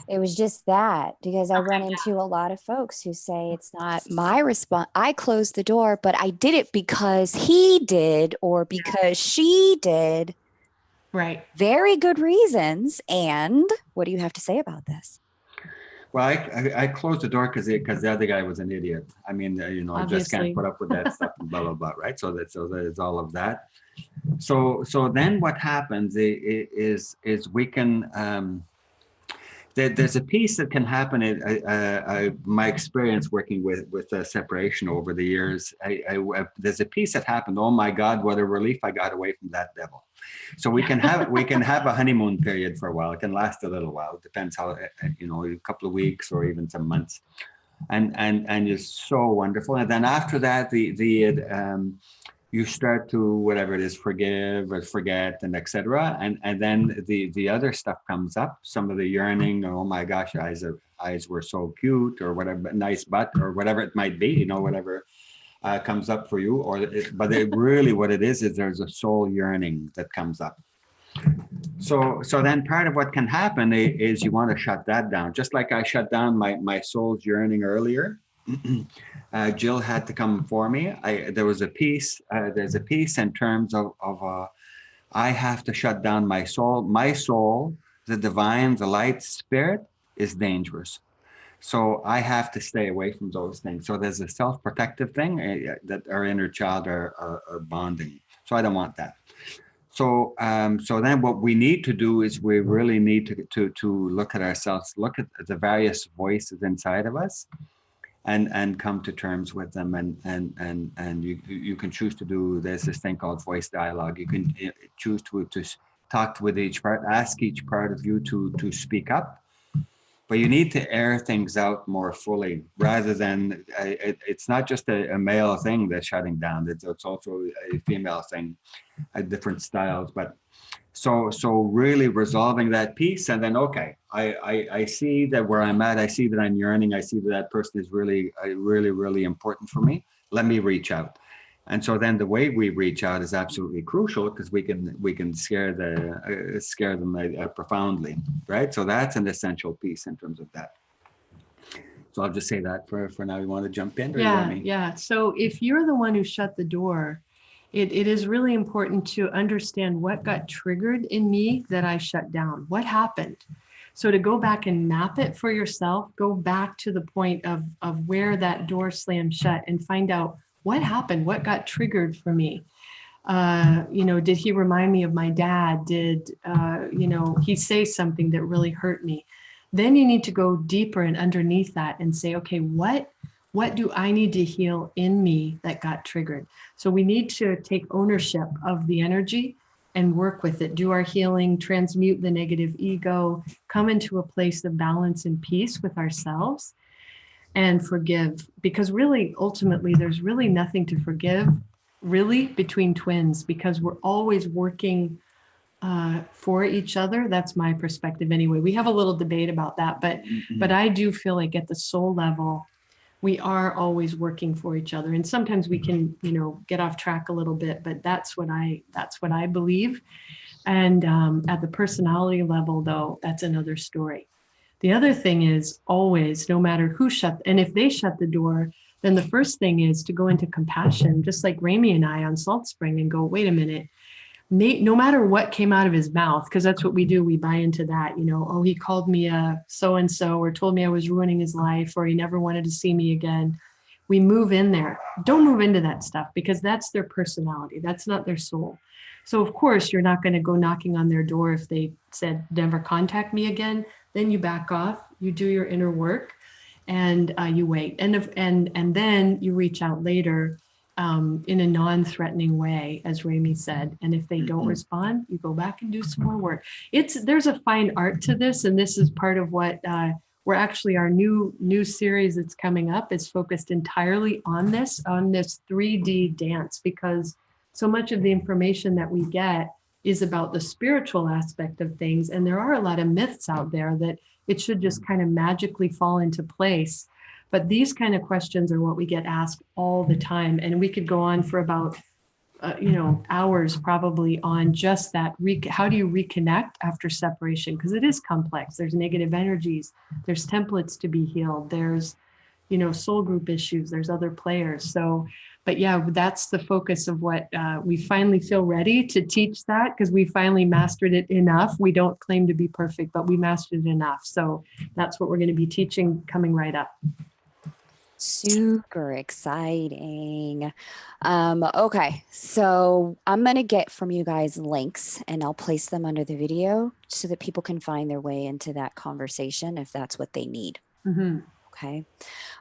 It was just that, because I run into a lot of folks who say it's not my response. I closed the door, but I did it because he did or because she did. Right. Very good reasons. And what do you have to say about this? Well, I closed the door because the other guy was an idiot. I mean, I just can't put up with that stuff and blah, blah, blah, right? So there's all of that. So then what happens is we can, there's a piece that can happen in my experience working with separation over the years. There's a piece that happened. Oh my God, what a relief I got away from that devil. So we can have a honeymoon period for a while. It can last a little while. It depends how, a couple of weeks or even some months, and it's so wonderful. And then after that, you start to whatever it is, forgive or forget and etc. And then the other stuff comes up. Some of the yearning. Oh my gosh, eyes were so cute, or whatever, nice butt, or whatever it might be. Whatever. Comes up for you, but really what it is there's a soul yearning that comes up. So then part of what can happen is you want to shut that down, just like I shut down my soul's yearning earlier. Jill had to come for me. There's a piece in terms of I have to shut down my soul. My soul, the divine, the light spirit, is dangerous. So I have to stay away from those things. So there's a self-protective thing that our inner child are bonding. So I don't want that. So then what we need to do is we really need to look at ourselves, look at the various voices inside of us, and come to terms with them. And you can choose to do this thing called voice dialogue. You can choose to talk with each part, ask each part of you to speak up. But you need to air things out more fully, rather than it's not just a male thing that's shutting down. It's also a female thing, different styles. But so really resolving that piece, and then okay, I see that where I'm at. I see that I'm yearning. I see that person is really really important for me. Let me reach out. And so then the way we reach out is absolutely crucial because we can scare them profoundly, right? So that's an essential piece in terms of that. So I'll just say that for now. You want to jump in, or you want me? Yeah. So if you're the one who shut the door, it is really important to understand what got triggered in me that I shut down. What happened? So to go back and map it for yourself, go back to the point of where that door slammed shut and find out what happened, what got triggered for me. Did he remind me of my dad? Did, he say something that really hurt me? Then you need to go deeper and underneath that and say, okay, what do I need to heal in me that got triggered? So we need to take ownership of the energy and work with it, do our healing, transmute the negative ego, come into a place of balance and peace with ourselves, and forgive. Because really, ultimately, there's really nothing to forgive, really, between twins, because we're always working for each other. That's my perspective anyway. We have a little debate about that, but I do feel like at the soul level, we are always working for each other. And sometimes we can, get off track a little bit, but that's what I believe. And at the personality level, though, that's another story. The other thing is always, no matter who and if they shut the door, then the first thing is to go into compassion, just like Remi and I on Salt Spring, and go, wait a minute, no matter what came out of his mouth, because that's what we do, we buy into that, oh, he called me a so-and-so, or told me I was ruining his life, or he never wanted to see me again. We move in there. Don't move into that stuff, because that's their personality. That's not their soul. So of course, you're not going to go knocking on their door if they said, never contact me again. Then you back off, you do your inner work, and you wait. And then you reach out later in a non-threatening way, as Remi said. And if they don't respond, you go back and do some more work. There's a fine art to this, and this is part of what we're actually, our new series that's coming up is focused entirely on this 3D dance, because so much of the information that we get is about the spiritual aspect of things. And there are a lot of myths out there that it should just kind of magically fall into place. But these kind of questions are what we get asked all the time. And we could go on for about, hours probably on just that. How do you reconnect after separation? Because it is complex. There's negative energies. There's templates to be healed. There's, soul group issues. There's other players. So, but yeah, that's the focus of what we finally feel ready to teach that, because we finally mastered it enough. We don't claim to be perfect, but we mastered it enough. So that's what we're going to be teaching coming right up. Super exciting. Okay, so I'm going to get from you guys links, and I'll place them under the video so that people can find their way into that conversation if that's what they need. Mm-hmm. Okay.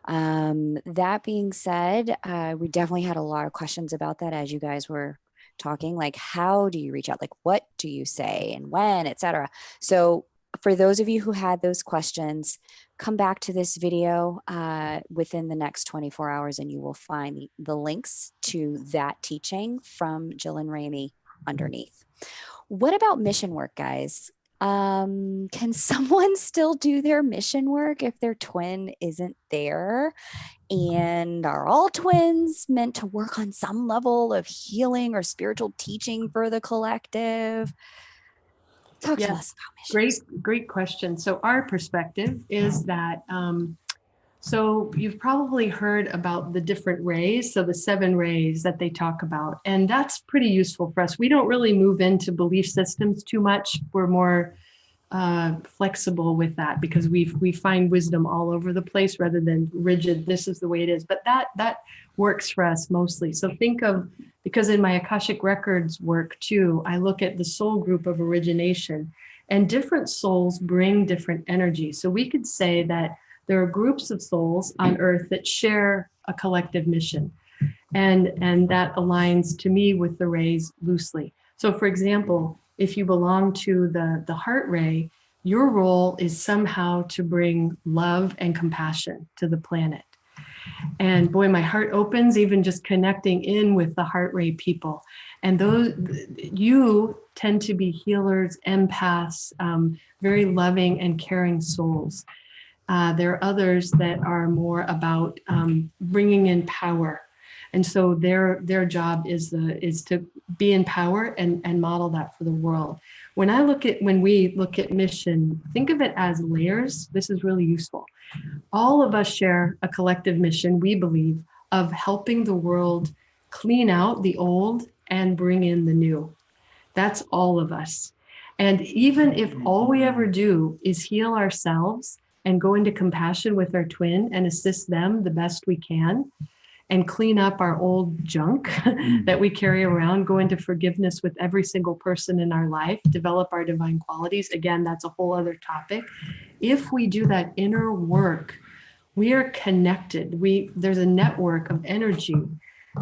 That being said, we definitely had a lot of questions about that as you guys were talking, like how do you reach out? Like what do you say and when, etc. So for those of you who had those questions, come back to this video within the next 24 hours and you will find the links to that teaching from Jill and Remi underneath. What about mission work, guys? Can someone still do their mission work if their twin isn't there? And are all twins meant to work on some level of healing or spiritual teaching for the collective? Talk to us about missions. Great question. So our perspective is that, so you've probably heard about the different rays, so the 7 rays that they talk about, and that's pretty useful for us. We don't really move into belief systems too much. We're more flexible with that because we find wisdom all over the place rather than rigid, this is the way it is. But that works for us mostly. So think of, because in my Akashic Records work too, I look at the soul group of origination, and different souls bring different energy. So we could say that there are groups of souls on Earth that share a collective mission. And that aligns to me with the rays loosely. So for example, if you belong to the heart ray, your role is somehow to bring love and compassion to the planet. And boy, my heart opens even just connecting in with the heart ray people. And those, you tend to be healers, empaths, very loving and caring souls. There are others that are more about bringing in power. And so their job is to be in power and model that for the world. When we look at mission, think of it as layers. This is really useful. All of us share a collective mission, we believe, of helping the world clean out the old and bring in the new. That's all of us. And even if all we ever do is heal ourselves and go into compassion with our twin and assist them the best we can, and clean up our old junk that we carry around, go into forgiveness with every single person in our life, develop our divine qualities. Again, that's a whole other topic. If we do that inner work, we are connected. There's a network of energy.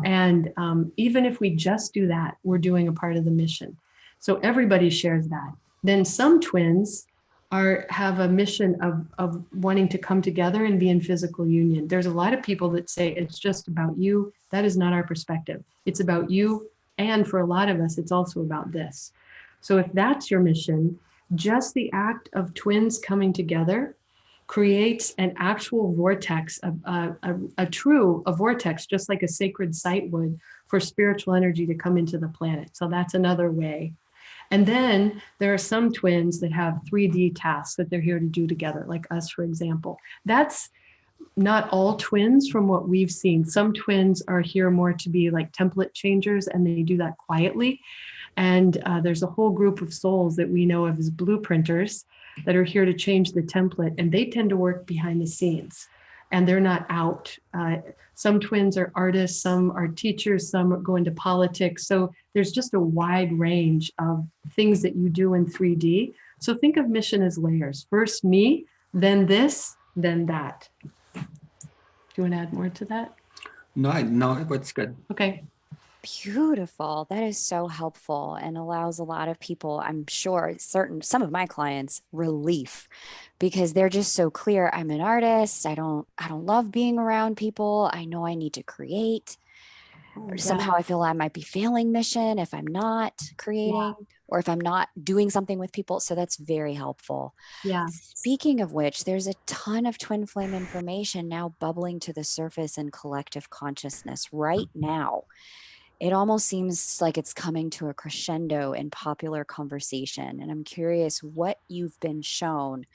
And even if we just do that, we're doing a part of the mission. So everybody shares that. Then some twins have a mission of wanting to come together and be in physical union. There's a lot of people that say it's just about you. That is not our perspective. It's about you. And for a lot of us, it's also about this. So if that's your mission, just the act of twins coming together creates an actual vortex, a vortex, just like a sacred site would, for spiritual energy to come into the planet. So that's another way. And then there are some twins that have 3D tasks that they're here to do together, like us, for example. That's not all twins from what we've seen. Some twins are here more to be like template changers, and they do that quietly. And there's a whole group of souls that we know of as blueprinters that are here to change the template, and they tend to work behind the scenes, and they're not out. Some twins are artists, some are teachers, some go into politics. So there's just a wide range of things that you do in 3D. So think of mission as layers. First me, then this, then that. Do you want to add more to that? No, but it's good. Okay. Beautiful. That is so helpful and allows a lot of people, I'm sure, some of my clients, relief, because they're just so clear. I'm an artist. I don't love being around people. I know I need to create. Or somehow I feel I might be failing mission if I'm not creating or if I'm not doing something with people. So that's very helpful. Yeah. Speaking of which, there's a ton of twin flame information now bubbling to the surface in collective consciousness right now. It almost seems like it's coming to a crescendo in popular conversation. And I'm curious what you've been shown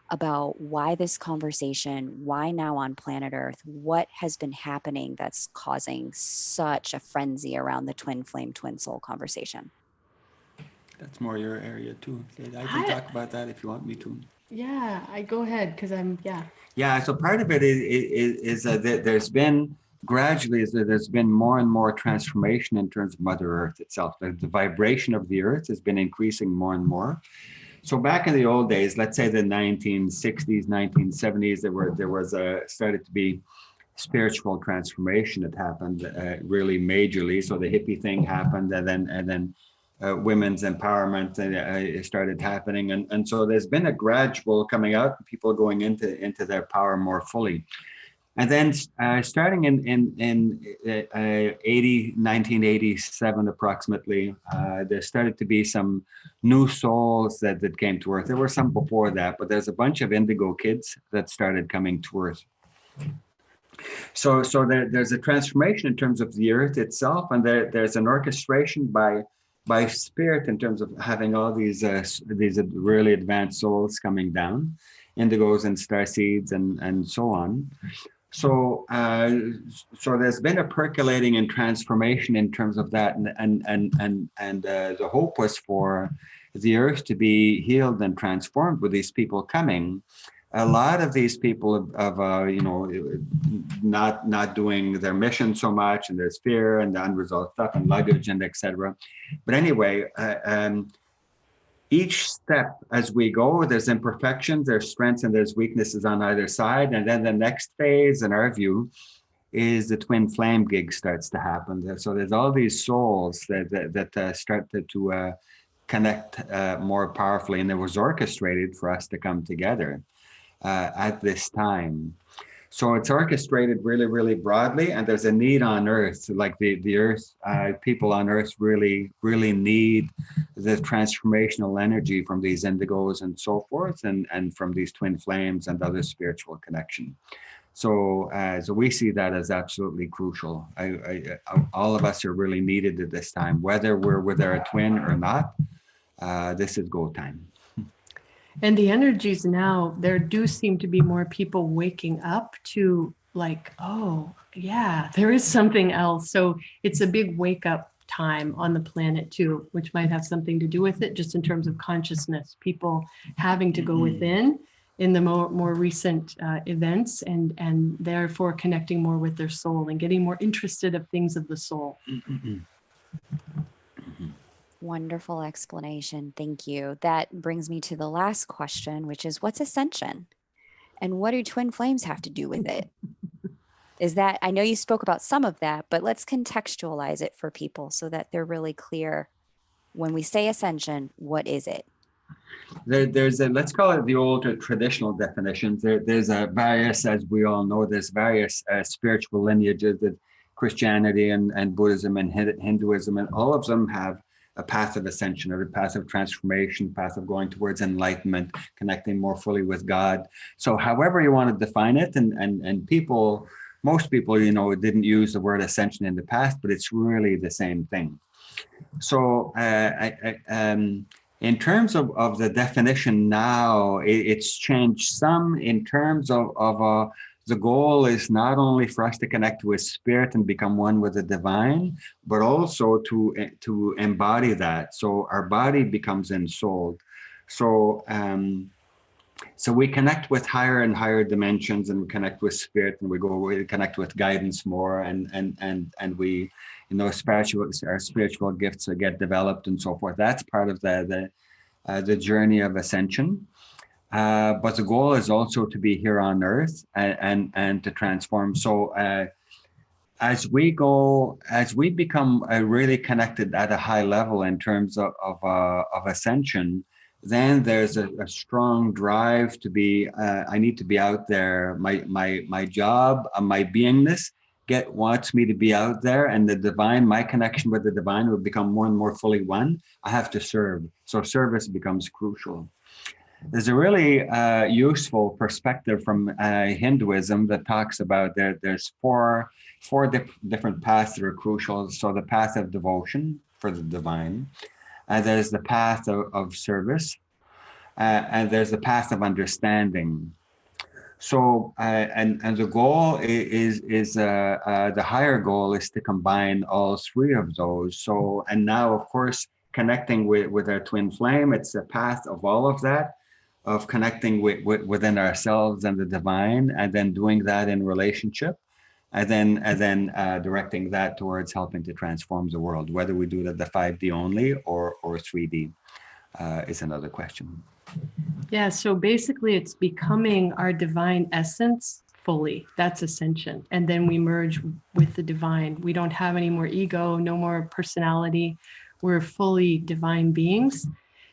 about why this conversation, why now on planet Earth, what has been happening that's causing such a frenzy around the twin flame, twin soul conversation. That's more your area too. I can talk about that if you want me to. Yeah, I go ahead because Yeah, so part of it is that there's been gradually there's been more and more transformation in terms of Mother Earth itself. The vibration of the Earth has been increasing more and more. So back in the old days, let's say the 1960s, 1970s, there was started to be spiritual transformation that happened really majorly. So the hippie thing happened, and then women's empowerment started happening, and so there's been a gradual coming out, people going into their power more fully. And then starting in 1987 approximately, there started to be some new souls that came to Earth. There were some before that, but there's a bunch of indigo kids that started coming to Earth. So there's a transformation in terms of the Earth itself, and there's an orchestration by spirit in terms of having all these really advanced souls coming down, indigos and starseeds and so on. So there's been a percolating and transformation in terms of that, and the hope was for the Earth to be healed and transformed with these people coming. A lot of these people not doing their mission so much, and there's fear and the unresolved stuff and luggage and etc. But anyway, each step as we go, there's imperfections, there's strengths, and there's weaknesses on either side. And then the next phase, in our view, is the twin flame gig starts to happen. So there's all these souls that started to connect more powerfully, and it was orchestrated for us to come together at this time. So it's orchestrated really, really broadly, and there's a need on Earth, like the Earth, people on Earth really, really need the transformational energy from these indigos and so forth, and from these twin flames and other spiritual connection. So we see that as absolutely crucial. All of us are really needed at this time, whether we're with our twin or not. This is go time. And the energies now, there do seem to be more people waking up to like, oh, yeah, there is something else. So it's a big wake up time on the planet too, which might have something to do with it, just in terms of consciousness, people having to go within in the more recent events, and therefore connecting more with their soul and getting more interested of things of the soul. Wonderful explanation. Thank you. That brings me to the last question, which is what's ascension? And what do twin flames have to do with it? Is that, I know you spoke about some of that, but let's contextualize it for people so that they're really clear. When we say ascension, what is it? There's a, let's call it the older traditional definitions. There's a various, as we all know, there's various spiritual lineages that Christianity and Buddhism and Hinduism, and all of them have a path of ascension or a path of transformation, path of going towards enlightenment, connecting more fully with God. So however you want to define it, and people, most people, you know, didn't use the word ascension in the past, but it's really the same thing. So in terms of the definition now, it's changed some in terms of the goal is not only for us to connect with spirit and become one with the divine, but also to embody that. So our body becomes ensouled. So we connect with higher and higher dimensions, and we connect with spirit, and we connect with guidance more, and we, you know, our spiritual gifts get developed and so forth. That's part of the journey of ascension. But the goal is also to be here on earth and to transform. So as we become really connected at a high level in terms of ascension, then there's a strong drive to be, I need to be out there. My job, my beingness wants me to be out there, and the divine, my connection with the divine will become more and more fully one. I have to serve. So service becomes crucial. There's a really useful perspective from Hinduism that talks about there's four different paths that are crucial. So the path of devotion for the divine, there's the path of service, and there's the path of understanding. So and the goal is the higher goal is to combine all three of those. So, and now of course connecting with our twin flame, it's a path of all of that, of connecting within ourselves and the divine, and then doing that in relationship, and then directing that towards helping to transform the world. Whether we do it at the 5D only or 3D is another question. Yeah, so basically it's becoming our divine essence fully. That's ascension. And then we merge with the divine. We don't have any more ego, no more personality. We're fully divine beings.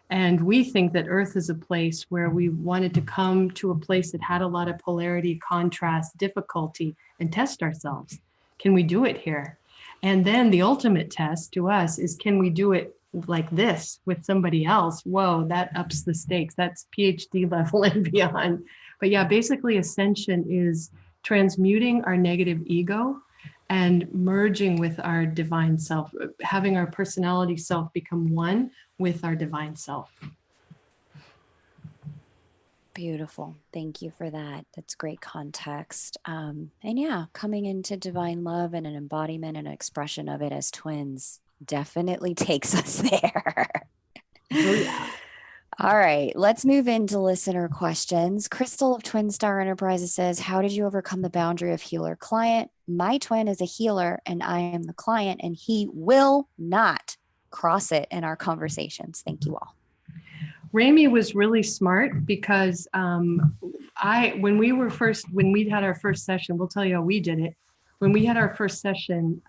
And we think that Earth is a place where we wanted to come to a place that had a lot of polarity, contrast, difficulty, and test ourselves. Can we do it here? And then the ultimate test to us is, can we do it like this with somebody else? Whoa, that ups the stakes. That's PhD level and beyond. But yeah, basically ascension is transmuting our negative ego and merging with our divine self, having our personality self become one with our divine self. Beautiful. Thank you for that. That's great context. And yeah, coming into divine love and an embodiment and an expression of it as twins definitely takes us there. Oh, yeah. All right, let's move into listener questions. Crystal of Twin Star Enterprises says, how did you overcome the boundary of healer client? My twin is a healer and I am the client, and he will not cross it in our conversations. Thank you all. Remi was really smart because when we had our first session, we'll tell you how we did it. When we had our first session,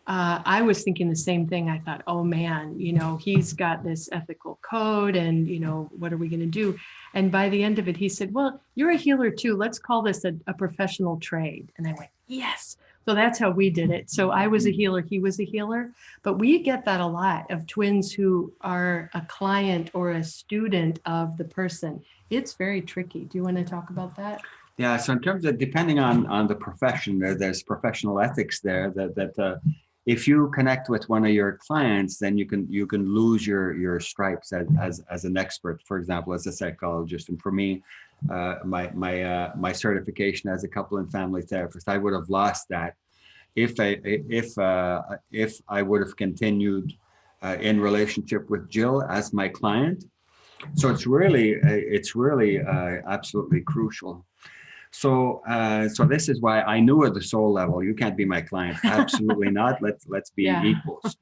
I was thinking the same thing. I thought, oh man, you know, he's got this ethical code and, you know, what are we going to do? And by the end of it, he said, well, you're a healer too. Let's call this a professional trade. And I went, yes. So that's how we did it. So I was a healer, he was a healer, but we get that a lot of twins who are a client or a student of the person. It's very tricky. Do you want to talk about that? Yeah, so in terms of depending on the profession, there's professional ethics there that if you connect with one of your clients, then you can lose your stripes as an expert, for example, as a psychologist. And for me, my certification as a couple and family therapist, I would have lost that if I would have continued in relationship with Jill as my client. So it's really absolutely crucial. So this is why I knew at the soul level, you can't be my client. Absolutely not. Let's be Yeah. equals.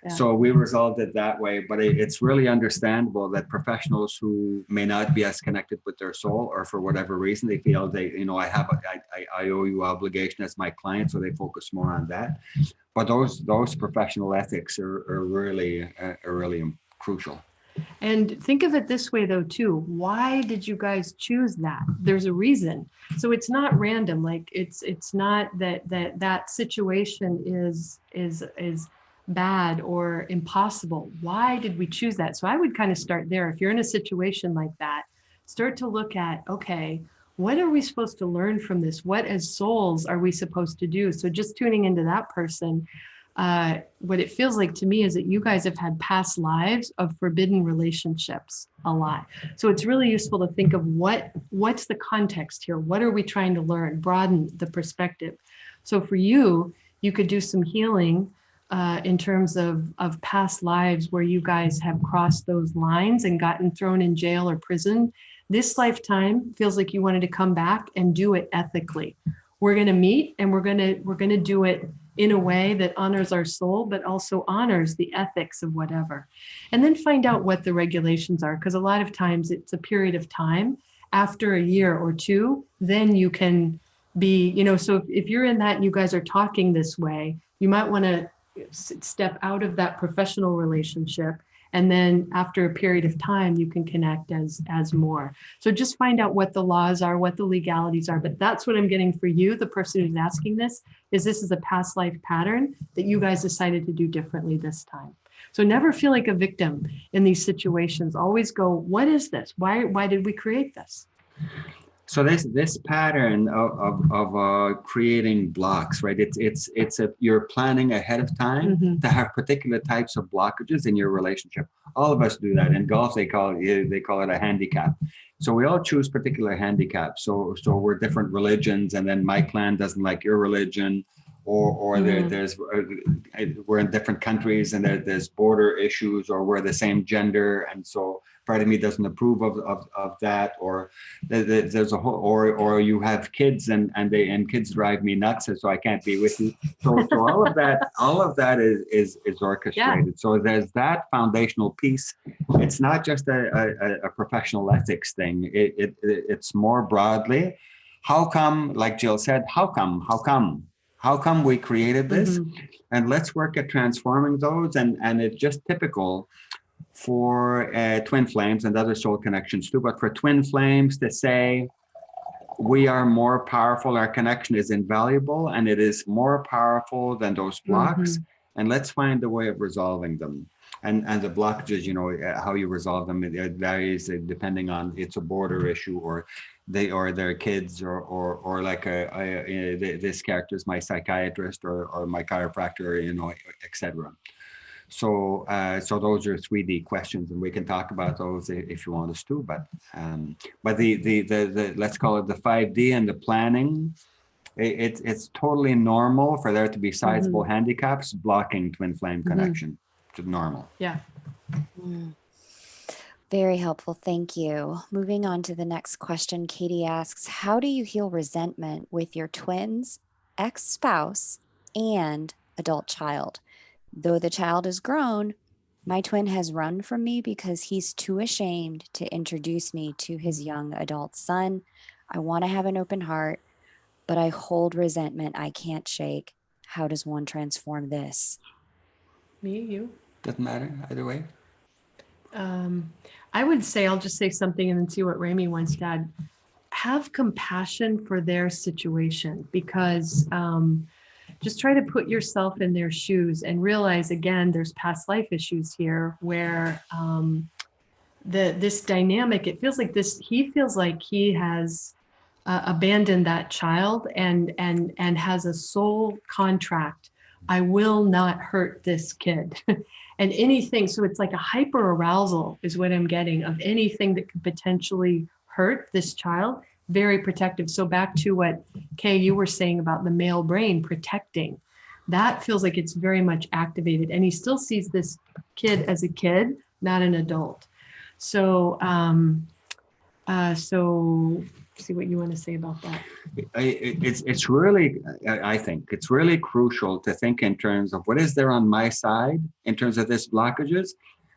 Yeah. So we resolved it that way. But it's really understandable that professionals who may not be as connected with their soul, or for whatever reason they feel I owe you obligation as my client, so they focus more on that. But those professional ethics are really crucial. And think of it this way though too. Why did you guys choose that? There's a reason. So it's not random. Like it's not that situation is bad or impossible. Why did we choose that? So I would kind of start there. If you're in a situation like that, start to look at, okay, what are we supposed to learn from this? What as souls are we supposed to do? So just tuning into that person, what it feels like to me is that you guys have had past lives of forbidden relationships a lot. So it's really useful to think of what's the context here? What are we trying to learn? Broaden the perspective. So for you, you could do some healing in terms of past lives where you guys have crossed those lines and gotten thrown in jail or prison. This lifetime feels like you wanted to come back and do it ethically. We're going to meet and we're going to do it in a way that honors our soul, but also honors the ethics of whatever. And then find out what the regulations are, because a lot of times it's a period of time. After a year or two, then you can be, so if you're in that and you guys are talking this way, you might want to step out of that professional relationship. And then after a period of time, you can connect as more. So just find out what the laws are, what the legalities are. But that's what I'm getting for you, the person who's asking this is a past life pattern that you guys decided to do differently this time. So never feel like a victim in these situations. Always go, what is this? Why did we create this? So this pattern of creating blocks, right? You're planning ahead of time to have particular types of blockages in your relationship. All of us do that. In golf, they call it a handicap. So we all choose particular handicaps. So we're different religions, and then my clan doesn't like your religion, or we're in different countries and there's border issues, or we're the same gender, and so part of me doesn't approve of that, or there's a whole, or you have kids and kids drive me nuts, and so I can't be with you. So all of that is orchestrated. Yeah. So there's that foundational piece. It's not just a professional ethics thing. It's more broadly, how come, like Jill said, how come we created this? And let's work at transforming those. And it's just typical for twin flames and other soul connections too, but for twin flames to say, we are more powerful, our connection is invaluable, and it is more powerful than those blocks, and let's find a way of resolving them. And the blockages, how you resolve them, it varies depending on, it's a border issue, or their kids, or like this character is my psychiatrist or my chiropractor, etc. So those are 3D questions, and we can talk about those if you want us to. But the let's call it the 5D and the planning. It's totally normal for there to be sizable handicaps blocking twin flame connection. It's normal. Yeah. Very helpful. Thank you. Moving on to the next question. Katie asks, how do you heal resentment with your twins, ex-spouse, and adult child? Though the child is grown, my twin has run from me because he's too ashamed to introduce me to his young adult son. I want to have an open heart, but I hold resentment I can't shake. How does one transform this? Me, you? Doesn't matter either way. I would say, I'll just say something and then see what Remi wants to add. Have compassion for their situation, because just try to put yourself in their shoes and realize, again, there's past life issues here where this dynamic, it feels like this, he feels like he has abandoned that child and has a soul contract. I will not hurt this kid. And anything, so it's like a hyper arousal is what I'm getting of anything that could potentially hurt this child. Very protective. So back to what Kay, you were saying about the male brain protecting, that feels like it's very much activated. And he still sees this kid as a kid, not an adult. So, so see what you want to say about that. It's really, I think it's really crucial to think in terms of what is there on my side in terms of this blockages,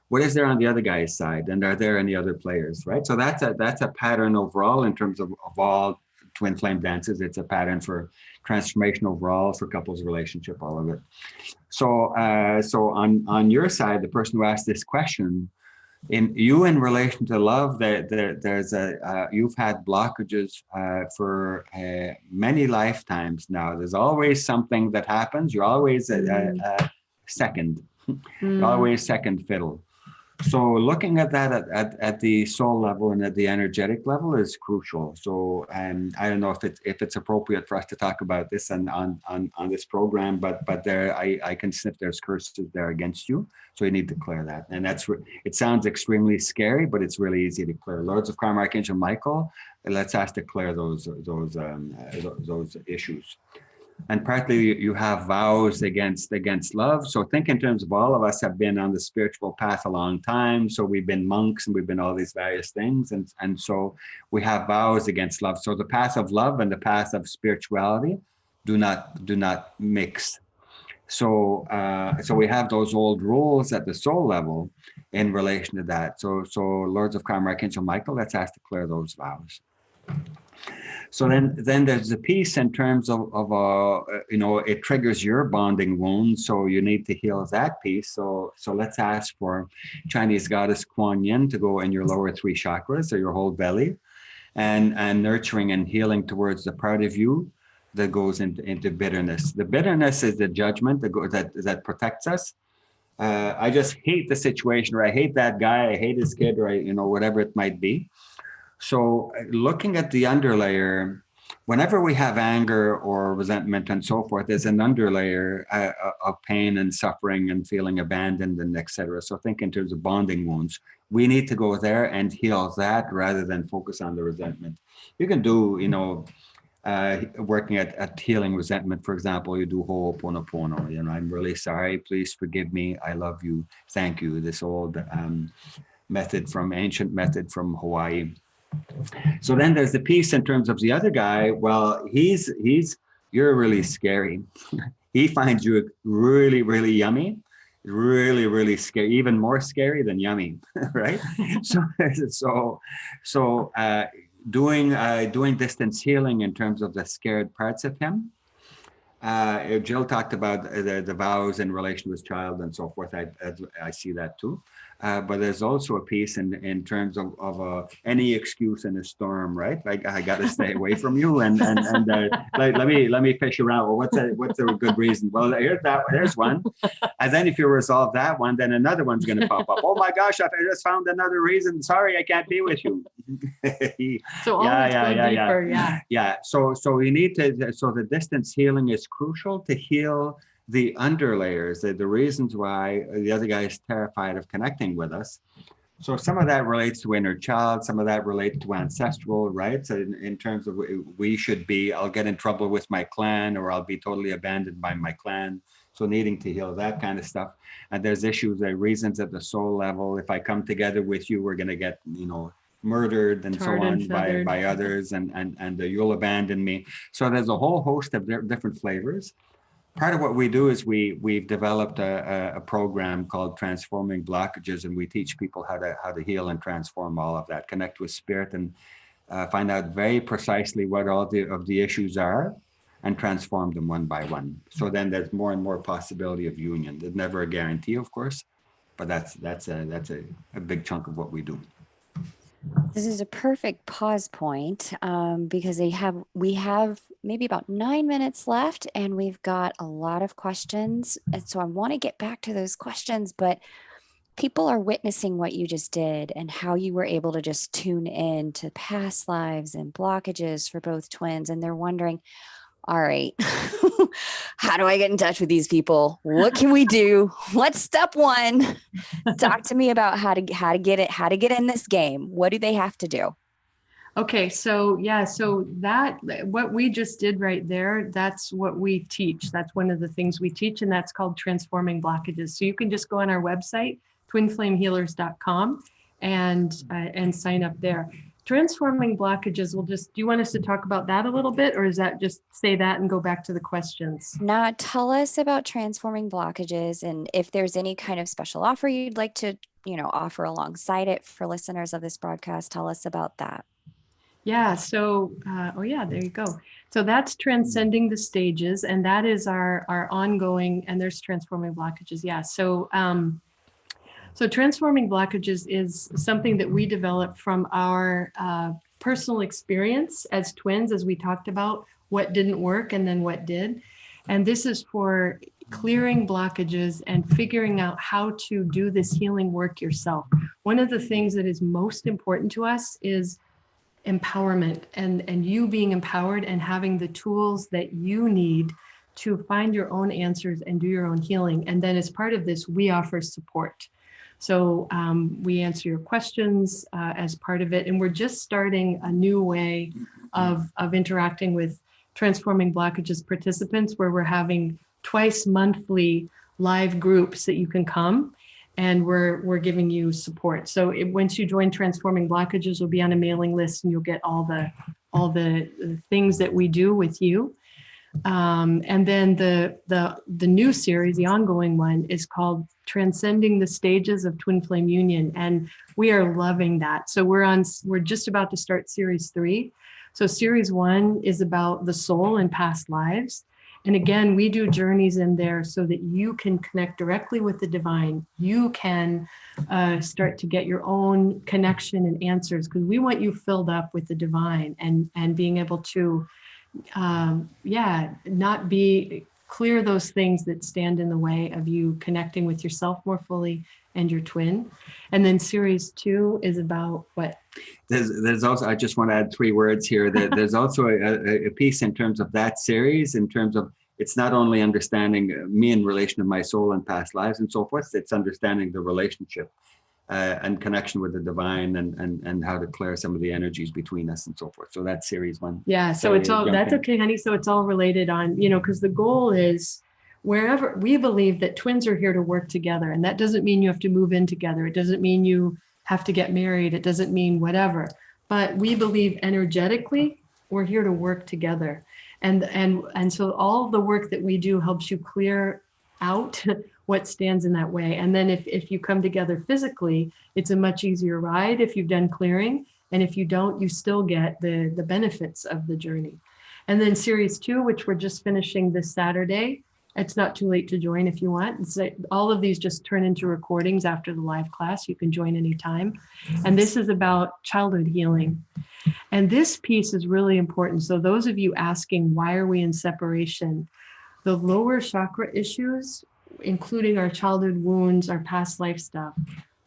what is there on the other guy's side, and are there any other players, right? So that's a pattern overall in terms of all twin flame dances. It's a pattern for transformation overall, for couples relationship, all of it. So so on your side, the person who asked this question, in relation to love, there's you've had blockages for many lifetimes now. There's always something that happens. You're always second. You're always second fiddle. So looking at that at the soul level and at the energetic level is crucial. So I don't know if it's appropriate for us to talk about this on this program, but there I can sniff there's curses there against you. So you need to clear that. And it sounds extremely scary, but it's really easy to clear. Lords of Karma, Archangel Michael, let's ask to clear those issues. And partly you have vows against love. So think in terms of all of us have been on the spiritual path a long time. So we've been monks and we've been all these various things. And so we have vows against love. So the path of love and the path of spirituality do not mix. So so we have those old rules at the soul level in relation to that. So Lords of Karma, Archangel Michael, let's ask to clear those vows. So then there's a piece in terms of it triggers your bonding wound. So you need to heal that piece. So let's ask for Chinese goddess Kuan Yin to go in your lower three chakras or your whole belly and nurturing and healing towards the part of you that goes into bitterness. The bitterness is the judgment that protects us. I just hate the situation, or I hate that guy, I hate his kid, or whatever it might be. So looking at the underlayer, whenever we have anger or resentment and so forth, there's an underlayer of pain and suffering and feeling abandoned and etc. So think in terms of bonding wounds. We need to go there and heal that rather than focus on the resentment. You can do, working at healing resentment, for example, you do Ho'oponopono. I'm really sorry, please forgive me, I love you, thank you. This old ancient method from Hawaii. So then there's the piece in terms of the other guy. Well, you're really scary. He finds you really, really yummy, really, really scary, even more scary than yummy, right? So doing distance healing in terms of the scared parts of him. Jill talked about the vows in relation to his child and so forth. I see that too. But there's also a piece in terms of any excuse in a storm, right? Like I got to stay away from you, and let me fish around. Well, what's a good reason? Well, here's one, and then if you resolve that one, then another one's going to pop up. Oh my gosh, I just found another reason. Sorry, I can't be with you. So always go deeper. Yeah. So we need to. So the distance healing is crucial to heal the underlayers, the reasons why the other guy is terrified of connecting with us. So some of that relates to inner child, some of that relates to ancestral, right? So in terms of I'll get in trouble with my clan, or I'll be totally abandoned by my clan. So needing to heal that kind of stuff. And there's issues, reasons at the soul level. If I come together with you, we're going to get, murdered and so on by others, and you'll abandon me. So there's a whole host of different flavors. Part of what we do is we've developed a program called Transforming Blockages, and we teach people how to heal and transform all of that, connect with spirit, and find out very precisely what all of the issues are, and transform them one by one. So then there's more and more possibility of union. There's never a guarantee, of course, but that's a big chunk of what we do. This is a perfect pause point because we have maybe about 9 minutes left, and we've got a lot of questions. And so I want to get back to those questions, but people are witnessing what you just did and how you were able to just tune in to past lives and blockages for both twins. And they're wondering, all right, how do I get in touch with these people? What can we do? What's step one? Talk to me about how to get in this game. What do they have to do? Okay, so yeah, so that what we just did right there, that's what we teach. That's one of the things we teach, and that's called transforming blockages. So you can just go on our website, twinflamehealers.com, and sign up there. Transforming blockages, do you want us to talk about that a little bit, or is that just say that and go back to the questions? Now, tell us about transforming blockages, and if there's any kind of special offer you'd like to, offer alongside it for listeners of this broadcast, tell us about that. Yeah, so, oh yeah, there you go. So that's Transcending the Stages, and that is our ongoing, and there's Transforming Blockages. Yeah, so Transforming Blockages is something that we developed from our personal experience as twins, as we talked about what didn't work and then what did. And this is for clearing blockages and figuring out how to do this healing work yourself. One of the things that is most important to us is empowerment and you being empowered and having the tools that you need to find your own answers and do your own healing. And then as part of this, we offer support. So we answer your questions as part of it. And we're just starting a new way of interacting with Transforming Blockages participants, where we're having twice monthly live groups that you can come, and we're giving you support. So once you join Transforming Blockages, you'll be on a mailing list and you'll get all the things that we do with you. And then the new series, the ongoing one, is called Transcending the Stages of Twin Flame Union, and we are loving that. So we're just about to start series 3. So series 1 is about the soul and past lives. And again, we do journeys in there so that you can connect directly with the divine. You can start to get your own connection and answers, because we want you filled up with the divine and being able to, not be clear those things that stand in the way of you connecting with yourself more fully and your twin. And then series 2 is about what? There's also, I just want to add 3 words here. There's also a piece in terms of that series, in terms of it's not only understanding me in relation to my soul and past lives and so forth, it's understanding the relationship and connection with the divine and how to clear some of the energies between us and so forth. So that's series 1. Yeah, so it's all, that's okay, honey. So it's all related on, because the goal is wherever we believe that twins are here to work together. And that doesn't mean you have to move in together. It doesn't mean you have to get married. It doesn't mean whatever. But we believe energetically we're here to work together. And so all the work that we do helps you clear out what stands in that way. And then if you come together physically, it's a much easier ride if you've done clearing. And if you don't, you still get the benefits of the journey. And then series 2, which we're just finishing this Saturday, it's not too late to join if you want. It's like all of these just turn into recordings after the live class. You can join anytime. And this is about childhood healing. And this piece is really important. So those of you asking, why are we in separation? The lower chakra issues, including our childhood wounds, our past life stuff,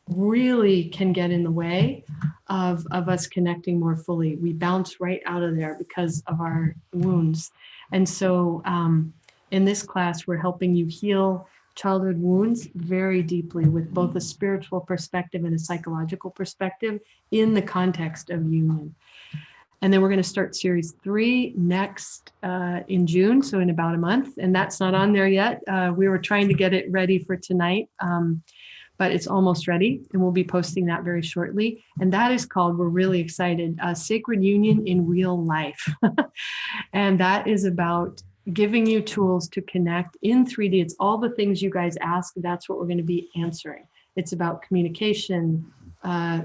really can get in the way of us connecting more fully. We bounce right out of there because of our wounds. And so in this class, we're helping you heal childhood wounds very deeply with both a spiritual perspective and a psychological perspective in the context of union. And then we're going to start series 3 next in June, so in about a month. And that's not on there yet. We were trying to get it ready for tonight, but it's almost ready. And we'll be posting that very shortly. And that is called, we're really excited, Sacred Union in Real Life. And that is about giving you tools to connect in 3D. It's all the things you guys ask. That's what we're going to be answering. It's about communication,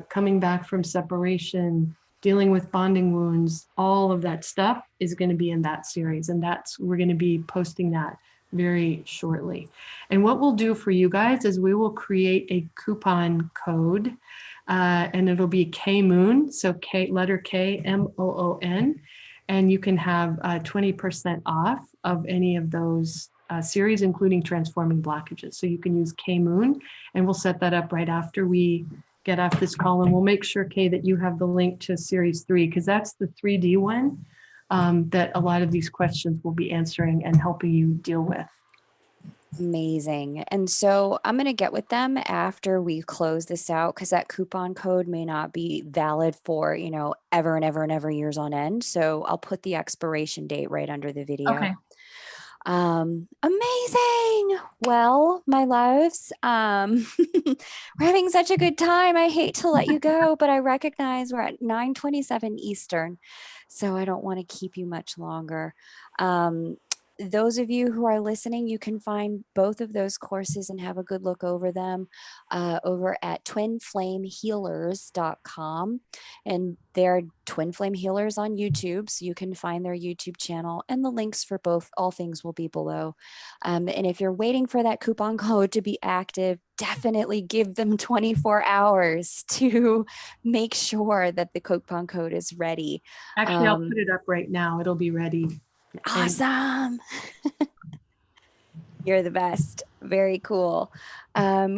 coming back from separation, dealing with bonding wounds. All of that stuff is going to be in that series. And we're going to be posting that very shortly. And what we'll do for you guys is we will create a coupon code, and it'll be K-Moon. So letter K, M-O-O-N. And you can have 20% off of any of those series, including Transforming Blockages. So you can use K Moon, and we'll set that up right after we get off this call. And we'll make sure, Kay, that you have the link to series 3, because that's the 3D one that a lot of these questions will be answering and helping you deal with. Amazing. And so I'm going to get with them after we close this out, because that coupon code may not be valid for, you know, ever and ever and ever years on end. So I'll put the expiration date right under the video. Okay. Amazing. Well, my loves, we're having such a good time. I hate to let you go, but I recognize we're at 9:27 Eastern, so I don't want to keep you much longer. Those of you who are listening, you can find both of those courses and have a good look over them over at twinflamehealers.com. And they're Twin Flame Healers on YouTube, so you can find their YouTube channel, and the links for both, all things will be below. And if you're waiting for that coupon code to be active, definitely give them 24 hours to make sure that the coupon code is ready. Actually, I'll put it up right now. It'll be ready. Awesome. You're the best. Very cool.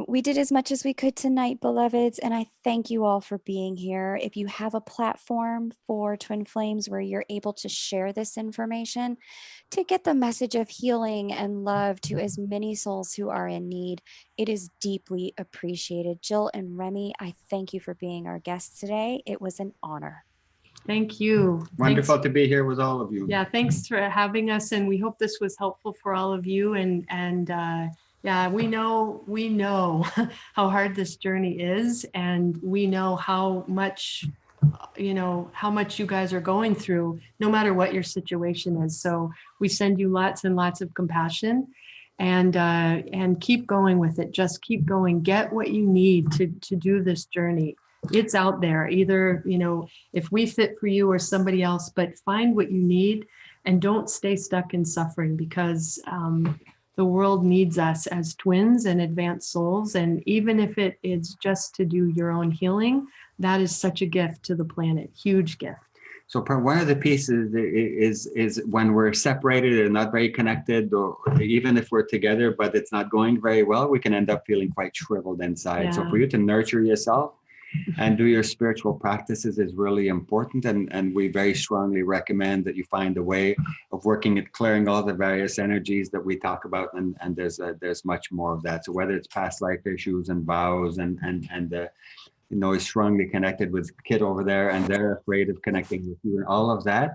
We did as much as we could tonight, beloveds, and I thank you all for being here. If you have a platform for Twin Flames where you're able to share this information to get the message of healing and love to as many souls who are in need, it is deeply appreciated. Jill and Remi, I thank you for being our guests today. It was an honor. Thank you. Wonderful to be here with all of you. Yeah, thanks for having us, and we hope this was helpful for all of you. And yeah, we know how hard this journey is, and we know how much you guys are going through, no matter what your situation is. So we send you lots and lots of compassion, and keep going with it. Just keep going. Get what you need to do this journey. It's out there, either, if we fit for you or somebody else, but find what you need and don't stay stuck in suffering, because the world needs us as twins and advanced souls. And even if it is just to do your own healing, that is such a gift to the planet, huge gift. So one of the pieces is when we're separated and not very connected, or even if we're together, but it's not going very well, we can end up feeling quite shriveled inside. Yeah. So for you to nurture yourself and do your spiritual practices is really important. And we very strongly recommend that you find a way of working at clearing all the various energies that we talk about. And there's much more of that. So whether it's past life issues and vows and is strongly connected with Kit over there, and they're afraid of connecting with you, and all of that